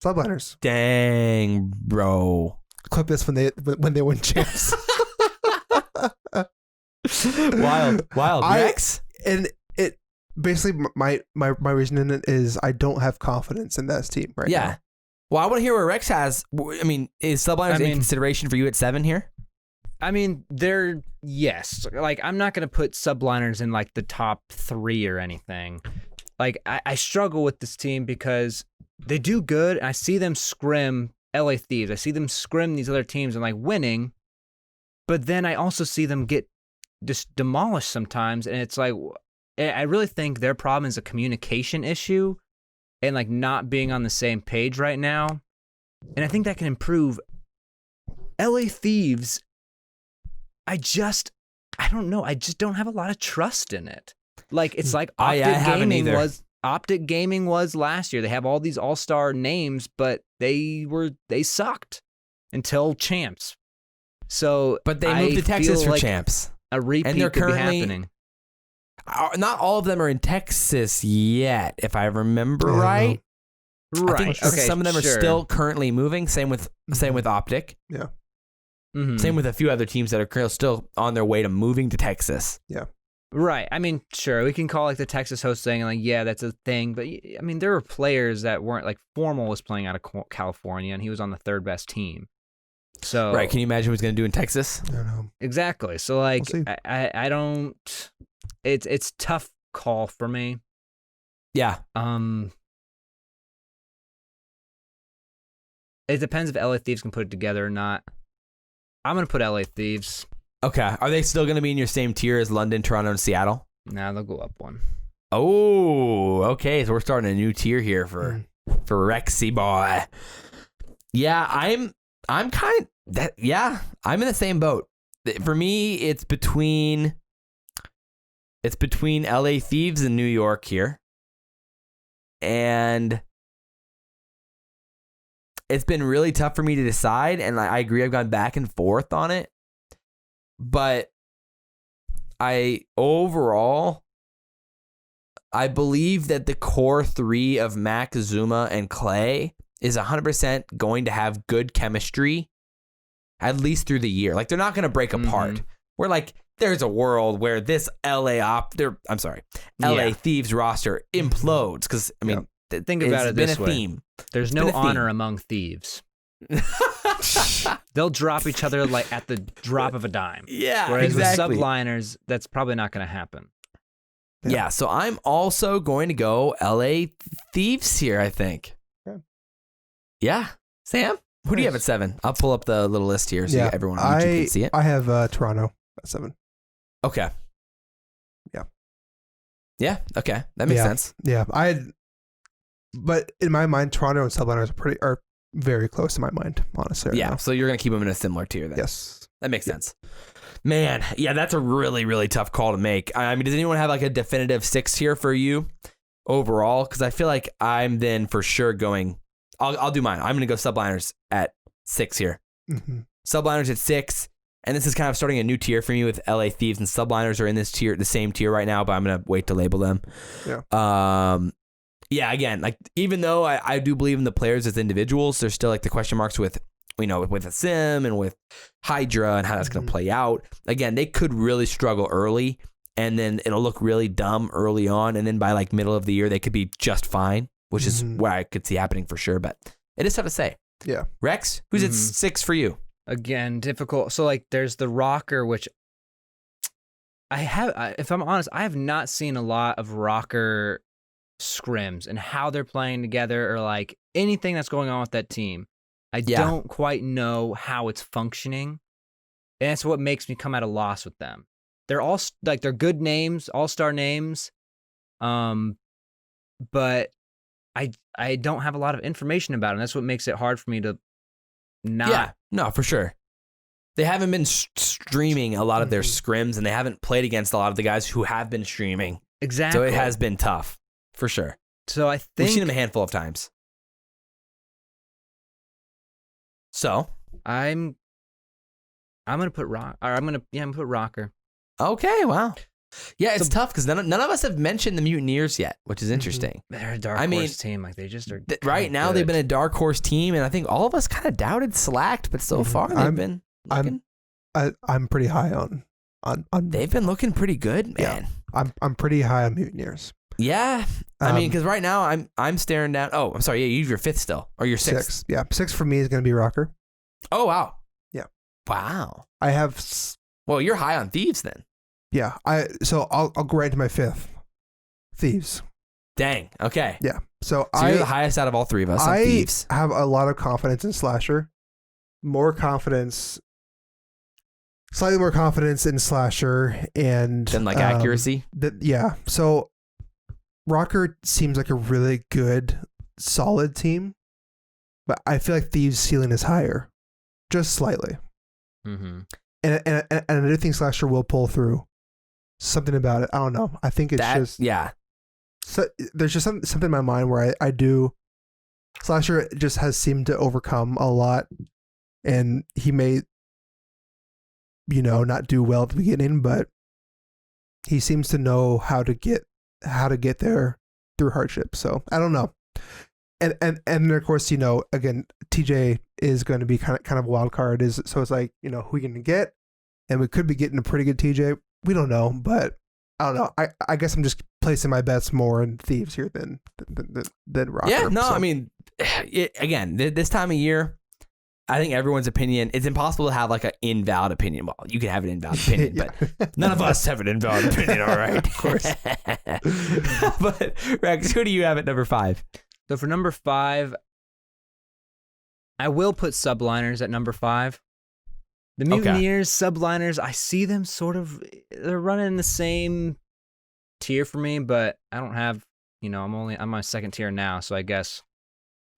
Subliners. Dang, bro. Clip this when they win champs. Wild. Rex? And it basically my reason in it is I don't have confidence in that team right now. Well, I want to hear where Rex has. I mean, is subliners in consideration for you at 7 here? I mean, yes. Like, I'm not going to put subliners in like the top 3 or anything. Like, I struggle with this team because they do good. I see them scrim LA Thieves. I see them scrim these other teams and like winning. But then I also see them get just demolished sometimes. And it's like, I really think their problem is a communication issue and like not being on the same page right now. And I think that can improve. LA Thieves, I don't know. I just don't have a lot of trust in it. Like, it's like Optic Gaming was last year. They have all these all-star names, but they sucked until champs. So, but they moved to Texas for champs. A repeat and they're could currently, be happening. Not all of them are in Texas yet, if I remember right. Right. I think some of them are still currently moving. Same with Optic. Yeah. Mm-hmm. Same with a few other teams that are still on their way to moving to Texas. Yeah. Right. I mean, sure, we can call like the Texas host thing, and like, yeah, that's a thing. But I mean, there were players that weren't like Formal was playing out of California, and he was on the 3rd best team. So right. Can you imagine what he's going to do in Texas? I don't know. Exactly. So like, We'll I don't. It's tough call for me. Yeah. It depends if LA Thieves can put it together or not. I'm gonna put LA Thieves. Okay. Are they still going to be in your same tier as London, Toronto, and Seattle? Nah, they'll go up one. Oh, okay. So we're starting a new tier here for Rexy boy. Yeah, I'm in the same boat. For me, it's between LA Thieves and New York here. And it's been really tough for me to decide, and I agree I've gone back and forth on it. But I believe that the core 3 of Mac, Zuma, and Clay is 100% going to have good chemistry at least through the year. Like, they're not going to break apart. We're like, there's a world where this LA Thieves roster implodes because, I mean, think about it this way. It's been a theme. There's no honor among thieves. They'll drop each other like at the drop of a dime. Yeah, whereas exactly. with subliners, that's probably not going to happen. Yeah, so I'm also going to go LA Thieves here, I think. Yeah. Sam, who do you have at 7? I'll pull up the little list here so everyone on YouTube can see it. I have Toronto at 7. Okay. Yeah. Yeah, okay. That makes sense. Yeah. But in my mind, Toronto and subliners are very close in my mind, honestly. Right yeah, now. So you're going to keep them in a similar tier then. Yes. That makes sense. Man, yeah, that's a really, really tough call to make. I mean, does anyone have like a definitive 6 here for you overall? Because I feel like I'm then for sure going, I'll do mine. I'm going to go subliners at 6 here. Mm-hmm. Subliners at 6. And this is kind of starting a new tier for me with LA Thieves and subliners are in this tier, the same tier right now, but I'm going to wait to label them. Yeah. Yeah, again, like even though I do believe in the players as individuals, there's still like the question marks with, with a Sim and with Hydra and how that's going to play out. Again, they could really struggle early and then it'll look really dumb early on. And then by like middle of the year, they could be just fine, which is what I could see happening for sure. But it is tough to say. Yeah. Rex, who's at 6 for you? Again, difficult. So like there's the rocker, which if I'm honest, I have not seen a lot of rocker scrims and how they're playing together or like anything that's going on with that team. I don't quite know how it's functioning. And that's what makes me come at a loss with them. They're all like, they're good names, all-star names. But I don't have a lot of information about them. That's what makes it hard for me to not. Yeah, no, for sure. They haven't been streaming a lot of their scrims and they haven't played against a lot of the guys who have been streaming. Exactly. So it has been tough. For sure. So I We've think seen him a handful of times. So I'm gonna put put Rocker. okay, wow. Yeah, it's tough because none of us have mentioned the Mutineers yet, which is interesting. They're a dark horse team. Like they just are. Right now, they've been a dark horse team, and I think all of us kind of doubted Slacked, but so far they've been. I'm pretty high on. They've been looking pretty good, man. Yeah, I'm pretty high on Mutineers. Yeah, I mean, because right now I'm staring down. Oh, I'm sorry. Yeah, you have your 5th still, or your 6th. 6. Yeah, 6 for me is gonna be Rocker. Oh wow. Yeah. Wow. I have. Well, you're high on Thieves then. Yeah. I'll go right into my 5th. Thieves. Dang. Okay. Yeah. So you're the highest out of all 3 of us on Thieves. I have a lot of confidence in Slasher. Slightly more confidence in Slasher and Than like accuracy. Yeah. So Rocker seems like a really good, solid team, but I feel like Thieves' ceiling is higher, just slightly. Mm-hmm. And I do think Slasher will pull through. Something about it, I don't know. I think it's just So there's just something in my mind where I do. Slasher just has seemed to overcome a lot, and he may, not do well at the beginning, but he seems to know how to get there through hardship. So I don't know. And of course, again, TJ is going to be kind of a wild card. So it's like, who are you going to get? And we could be getting a pretty good TJ. We don't know, but I don't know. I guess I'm just placing my bets more in Thieves here than Rocker. Yeah, no, so. I mean, again, this time of year, I think everyone's opinion, it's impossible to have like an invalid opinion. Well, you can have an invalid opinion, but none of us have an invalid opinion, all right? Of course. But, Rex, who do you have at number 5? So for number 5, I will put Subliners at number 5. The Mutineers, Subliners, I see them they're running in the same tier for me, but I don't have, I'm on my 2nd tier now, so I guess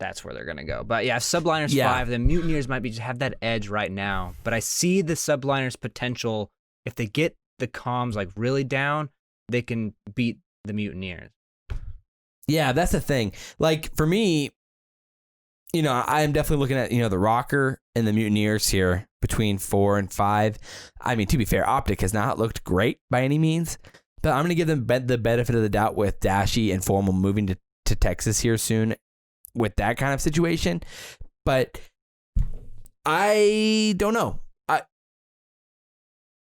that's where they're going to go. But yeah, Subliners 5, the Mutineers might just have that edge right now, but I see the Subliners potential. If they get the comms like really down, they can beat the Mutineers. Yeah, that's the thing. Like for me, I am definitely looking at, the Rocker and the Mutineers here between 4 and 5. I mean, to be fair, Optic has not looked great by any means, but I'm going to give them the benefit of the doubt with Dashy and Formal moving to Texas here soon with that kind of situation. But I don't know.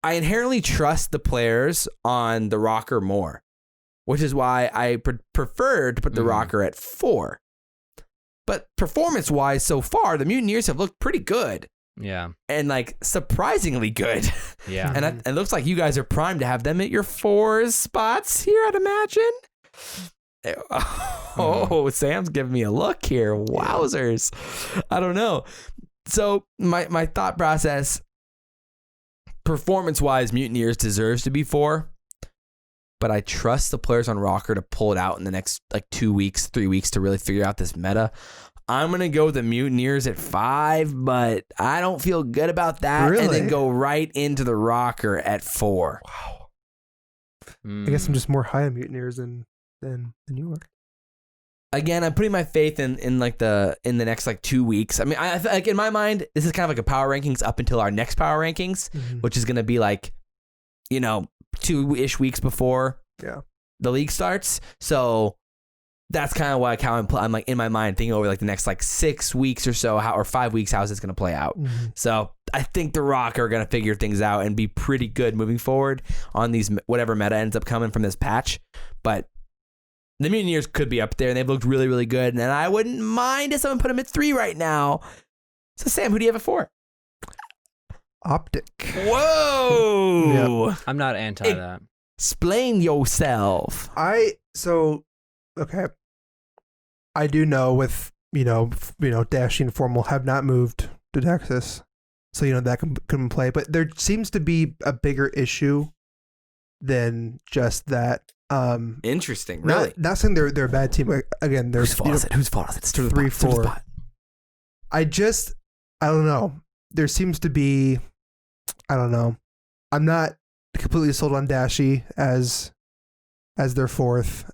I inherently trust the players on the Rocker more, which is why I prefer to put the Rocker at 4. But performance-wise, so far, the Mutineers have looked pretty good. Yeah. And like surprisingly good. Yeah. And it looks like you guys are primed to have them at your 4 spots here, I'd imagine. Oh, Sam's giving me a look here. Wowzers. I don't know. So my thought process, performance-wise, Mutineers deserves to be 4. But I trust the players on Rocker to pull it out in the next 2 weeks, 3 weeks to really figure out this meta. I'm going to go with the Mutineers at 5, but I don't feel good about that. Really? And then go right into the Rocker at 4. Wow. I guess I'm just more high on Mutineers than you are. Again, I'm putting my faith in the next 2 weeks. I mean, I like in my mind, this is kind of like a power rankings up until our next power rankings, which is going to be 2-ish weeks before the league starts. So that's kind of how I'm in my mind thinking over the next 6 weeks or so, or 5 weeks, how is this going to play out? So I think the Rocker are going to figure things out and be pretty good moving forward on these, whatever meta ends up coming from this patch. But the Mutineers could be up there and they've looked really, really good. And I wouldn't mind if someone put them at 3 right now. So Sam, who do you have at 4? Optic. Whoa! Yep. I'm not anti that. Explain yourself. Okay. I do know with Dashy and Formal have not moved to Texas, so that can play. But there seems to be a bigger issue than just that. Interesting. Really? Not saying they're a bad team. Again, whose fault is it? Whose fault is it? It's 3-4. I don't know. There seems to be. I don't know. I'm not completely sold on Dashy as their 4th.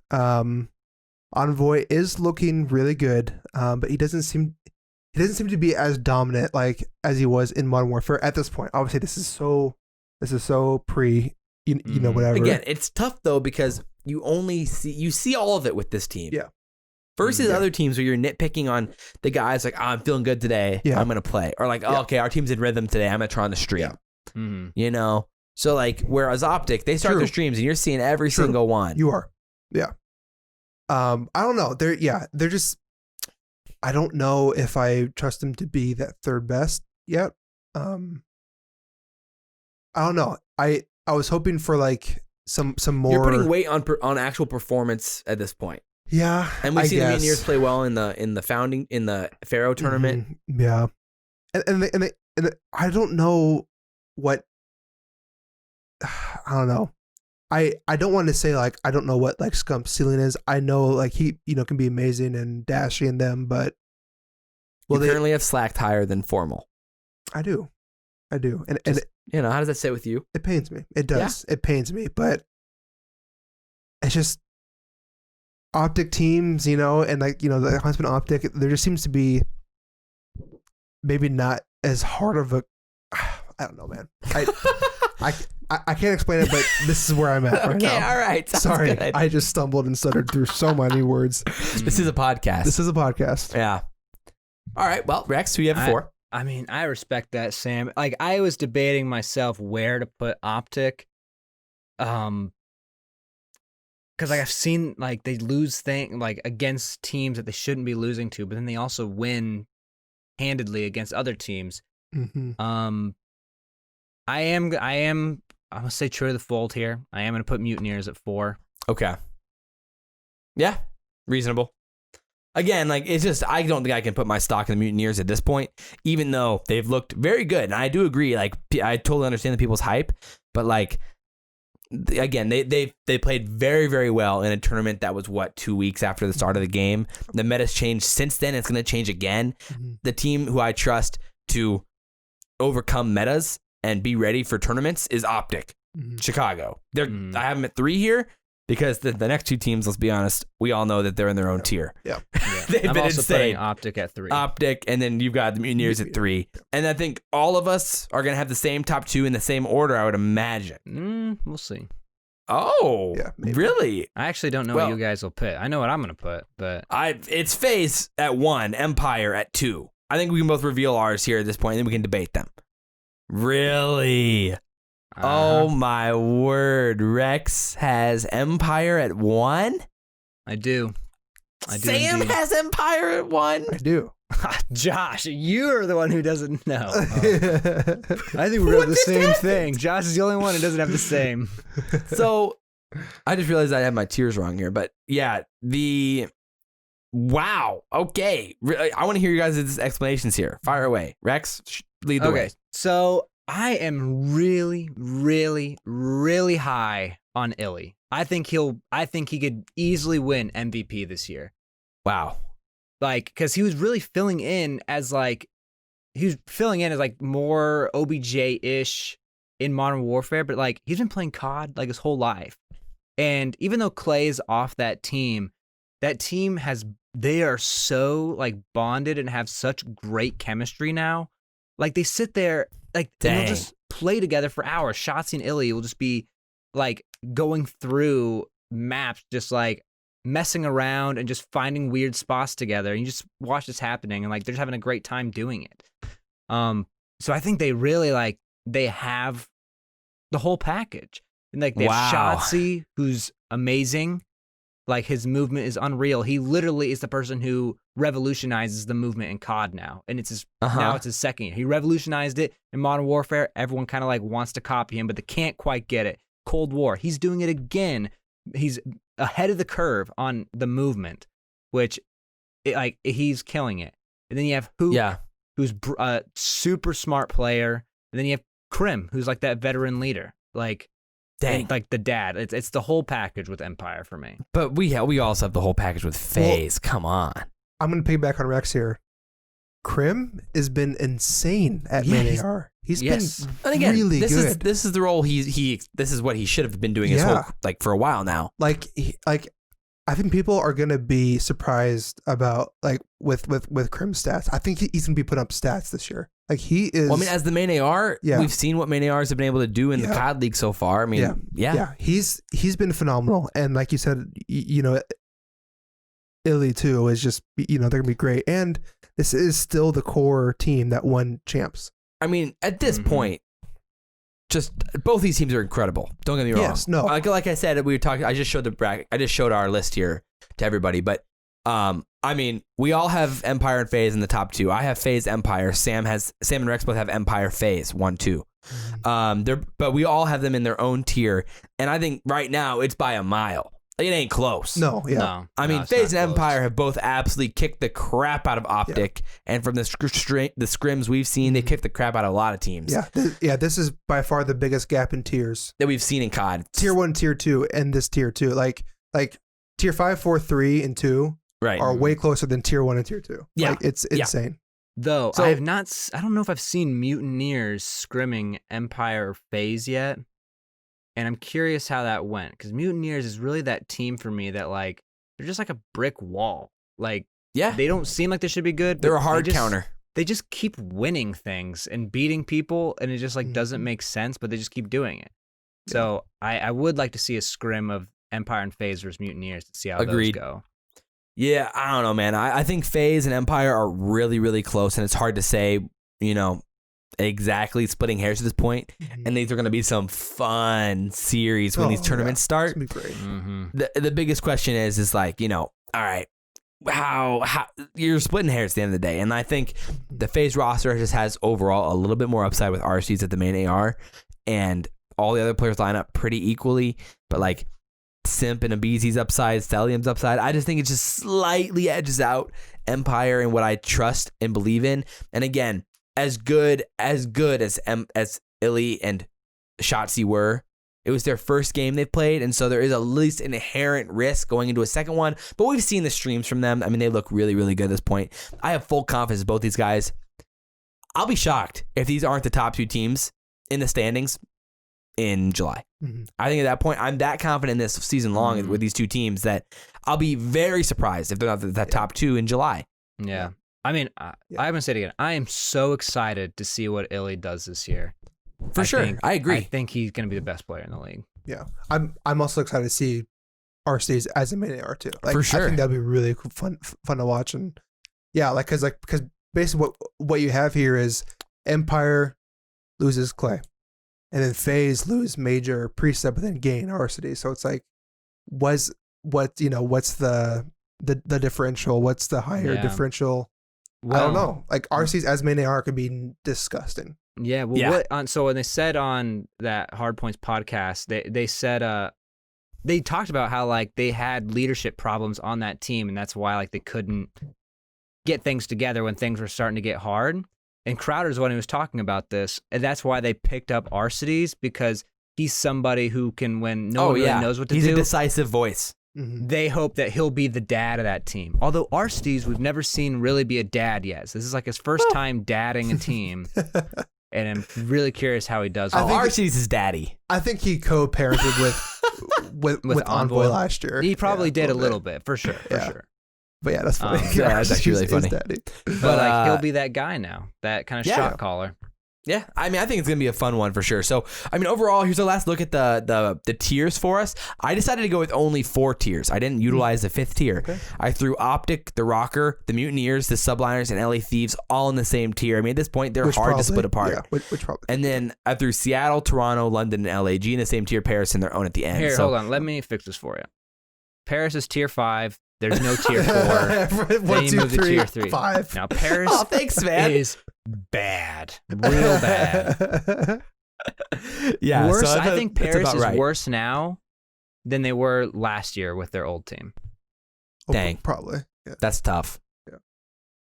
Envoy is looking really good, but he doesn't seem to be as dominant like as he was in Modern Warfare at this point. Obviously, this is so pre, you know, whatever. Again, it's tough though because you see all of it with this team. Yeah. Versus other teams where you're nitpicking on the guys like, I'm feeling good today, I'm gonna play, or like, okay, our team's in rhythm today, I'm gonna try on the stream. You know, so like, whereas Optic, they start their streams and you're seeing every single one. You are, I don't know. They're just. I don't know if I trust him to be that third best yet. I don't know. I was hoping for like some more. You're putting weight on actual performance at this point. Yeah, and we've seen the Mutineers play well in the Pharaoh tournament. Yeah, and I don't know what. I don't know. I don't want to say like I don't know what like Scump's ceiling is. I know like he can be amazing and dashy in them, but you currently have slacked higher than Formal. I do, and you know, how does that sit with you? It pains me. It does. Yeah. It pains me, but it's just Optic teams, you know, and like the Huntsman Optic. There just seems to be maybe not as hard of a. I don't know, man. I can't explain it, but this is where I'm at right now. Okay, all right. Sorry, good. I just stumbled and stuttered through so many words. This is a podcast. Yeah. All right. Well, Rex, who you have for? I mean, I respect that, Sam. Like, I was debating myself where to put Optic, because like I've seen like they lose like against teams that they shouldn't be losing to, but then they also win handedly against other teams. I'm gonna say true to the fold here. I am gonna put Mutineers at 4. Okay. Yeah, reasonable. Again, like it's just I don't think I can put my stock in the Mutineers at this point, even though they've looked very good. And I do agree. Like I totally understand the people's hype, but like again, they played very, very well in a tournament that was 2 weeks after the start of the game. The meta's changed since then. It's gonna change again. The team who I trust to overcome metas and be ready for tournaments is Optic, Chicago. I have them at 3 here because the next 2 teams, let's be honest, we all know that they're in their own tier. Yeah. They've I'm been also insane. putting Optic at 3. Optic, and then you've got the Mutineers at 3. And I think all of us are going to have the same top 2 in the same order, I would imagine. We'll see. Oh, yeah, really? I actually don't know what you guys will put. I know what I'm going to put, but it's FaZe at 1, Empire at 2. I think we can both reveal ours here at this point, and then we can debate them. Really? Oh my word. Rex has Empire at 1? I do. Sam indeed. has Empire at 1? I do. Josh, you're the one who doesn't know. I think we're the same thing. Josh is the only one who doesn't have the same. So I just realized I have my tiers wrong here, but yeah, wow. Okay. I want to hear you guys' explanations here. Fire away. Rex, lead the way. Okay. So I am really, really, really high on Illy. I think he could easily win MVP this year. Wow. Like, because he was really filling in as more OBJ-ish in Modern Warfare, but like he's been playing COD like his whole life. And even though Clay's off that team they are so like bonded and have such great chemistry now. Like they sit there, like they'll just play together for hours. Shotzi and Illy will just be like going through maps, just like messing around and just finding weird spots together. And you just watch this happening, and like they're just having a great time doing it. So I think they really they have the whole package. And like they have Shotzi, who's amazing. Like his movement is unreal. He literally is the person who revolutionizes the movement in COD now, and it's now it's his second year. He revolutionized it in Modern Warfare. Everyone kind of like wants to copy him, but they can't quite get it. Cold War, he's doing it again. He's ahead of the curve on the movement, which he's killing it. And then you have Hoop, who's a super smart player, and then you have Crim, who's like that veteran leader, like. Dang. And, like the dad. It's the whole package with Empire for me. But we also have the whole package with FaZe. Come on. I'm going to piggyback on Rex here. Crim has been insane at main AR. He's been and again, really good. This is the role this is what he should have been doing his whole for a while now. Like I think people are gonna be surprised about like with Crim's stats. I think he's gonna be putting up stats this year. Like he is. Well, I mean, as the main AR, we've seen what main ARs have been able to do in the CoD League so far. I mean, he's been phenomenal, and like you said, you know, Illy too is just, you know, they're gonna be great, and this is still the core team that won champs. I mean, at this point, just both these teams are incredible. Don't get me wrong. Yes, no. Like I said, we were talking. I just showed the bracket. I just showed our list here to everybody. But I mean, we all have Empire and FaZe in the top 2. I have FaZe Empire. Sam and Rex both have Empire FaZe 1, 2. But we all have them in their own tier. And I think right now it's by a mile. It ain't close. No, yeah. No, I mean, FaZe and Empire have both absolutely kicked the crap out of Optic, and from the scrims we've seen, they kicked the crap out of a lot of teams. Yeah, this is by far the biggest gap in tiers that we've seen in COD. Tier 1, Tier 2, and this Tier 2. Like Tier 5, 4, 3, and 2 are way closer than Tier 1 and Tier 2. Yeah, like, it's insane. Though I don't know if I've seen Mutineers scrimming Empire or FaZe yet. And I'm curious how that went, because Mutineers is really that team for me that, like, they're just like a brick wall. Like, they don't seem like they should be good. They're a hard counter. They just keep winning things and beating people, and it just, like, doesn't make sense, but they just keep doing it. So I would like to see a scrim of Empire and FaZe versus Mutineers to see how those go. Yeah, I don't know, man. I think FaZe and Empire are really, really close, and it's hard to say, you know, exactly splitting hairs at this point. And these are going to be some fun series when these tournaments start. It's gonna be great. The biggest question is like, you know, all right, how you're splitting hairs at the end of the day. And I think the FaZe roster just has overall a little bit more upside with RCs at the main AR, and all the other players line up pretty equally. But like Simp and Abizi's upside, Stellium's upside, I just think it just slightly edges out Empire and what I trust and believe in. And again, as good as Illy and Shotzzy were, it was their first game they've played, and so there is at least an inherent risk going into a second one. But we've seen the streams from them. I mean, they look really, really good at this point. I have full confidence in both these guys. I'll be shocked if these aren't the top 2 teams in the standings in July. I think at that point, I'm that confident in this season long with these 2 teams that I'll be very surprised if they're not the top 2 in July. Yeah. I mean, I'm going to say it again. I am so excited to see what Illy does this year. For sure. I agree. I think he's going to be the best player in the league. Yeah. I'm also excited to see RCs as a main AR too. Like, for sure. I think that'd be really fun to watch. And yeah, because basically what you have here is Empire loses Clay, and then FaZe lose Major, Precept, but then gain RCD. So it's like, what's the differential? What's the higher differential? Well, I don't know. Like RCs as main AR could be disgusting. Yeah. Well, so when they said on that Hard Points podcast, they said they talked about how like they had leadership problems on that team, and that's why like they couldn't get things together when things were starting to get hard. And Crowder's the one who was talking about this, and that's why they picked up Arcides, because he's somebody who can, when no one really knows what to do. He's a decisive voice. They hope that he'll be the dad of that team. Although Arcides, we've never seen really be a dad yet. So this is like his first time dadding a team. And I'm really curious how he does. Arcides is daddy. I think he co-parented with Envoy last year. He probably did a little bit, for sure. But yeah, that's funny. That's actually really funny. But like, he'll be that guy now, that kind of shot caller. Yeah, I mean, I think it's going to be a fun one for sure. So, I mean, overall, here's our last look at the tiers for us. I decided to go with only 4 tiers. I didn't utilize the 5th tier. Okay. I threw Optic, the Rocker, the Mutineers, the Subliners, and LA Thieves all in the same tier. I mean, at this point, they're hard to split apart. Yeah, which probably. And then I threw Seattle, Toronto, London, and LAG in the same tier, Paris in their own at the end. Here, hold on. Let me fix this for you. Paris is tier 5. There's no tier 4. Then you move to tier 3. 5. Now, Paris thanks, man. is bad. Real bad. Yeah. Worse, so I think Paris is worse now than they were last year with their old team. Dang. Probably. Yeah. That's tough. Yeah.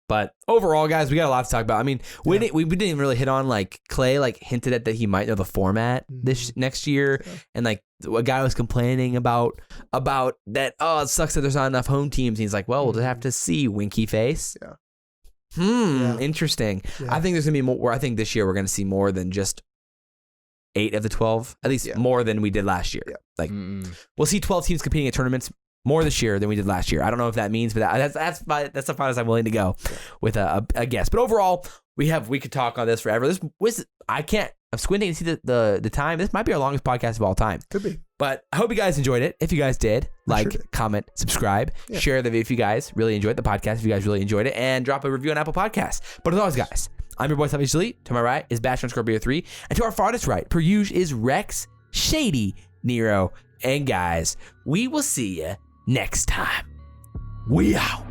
But overall, guys, we got a lot to talk about. I mean, we didn't even really hit on, like, Clay, like, hinted at that he might know the format this next year. Yeah. And, like, a guy was complaining about that, it sucks that there's not enough home teams. And he's like, well, we'll just have to see, winky face. Yeah. Interesting. Yeah. I think there's going to be more. I think this year we're going to see more than just 8 of the 12, at least more than we did last year. Yeah. Like, we'll see 12 teams competing at tournaments more this year than we did last year. I don't know if that means, but that's the farthest I'm willing to go with a guess. But overall, we could talk on this forever. I'm squinting to see the time. This might be our longest podcast of all time. Could be. But I hope you guys enjoyed it. If you guys did, comment, subscribe, share the video if you guys really enjoyed the podcast, if you guys really enjoyed it, and drop a review on Apple Podcasts. But as always, guys, I'm your boy SalvationsElite. To my right is Bash_Bo3. And to our farthest right, per usual, is Rex, Shady, Nero. And guys, we will see you next time. We out.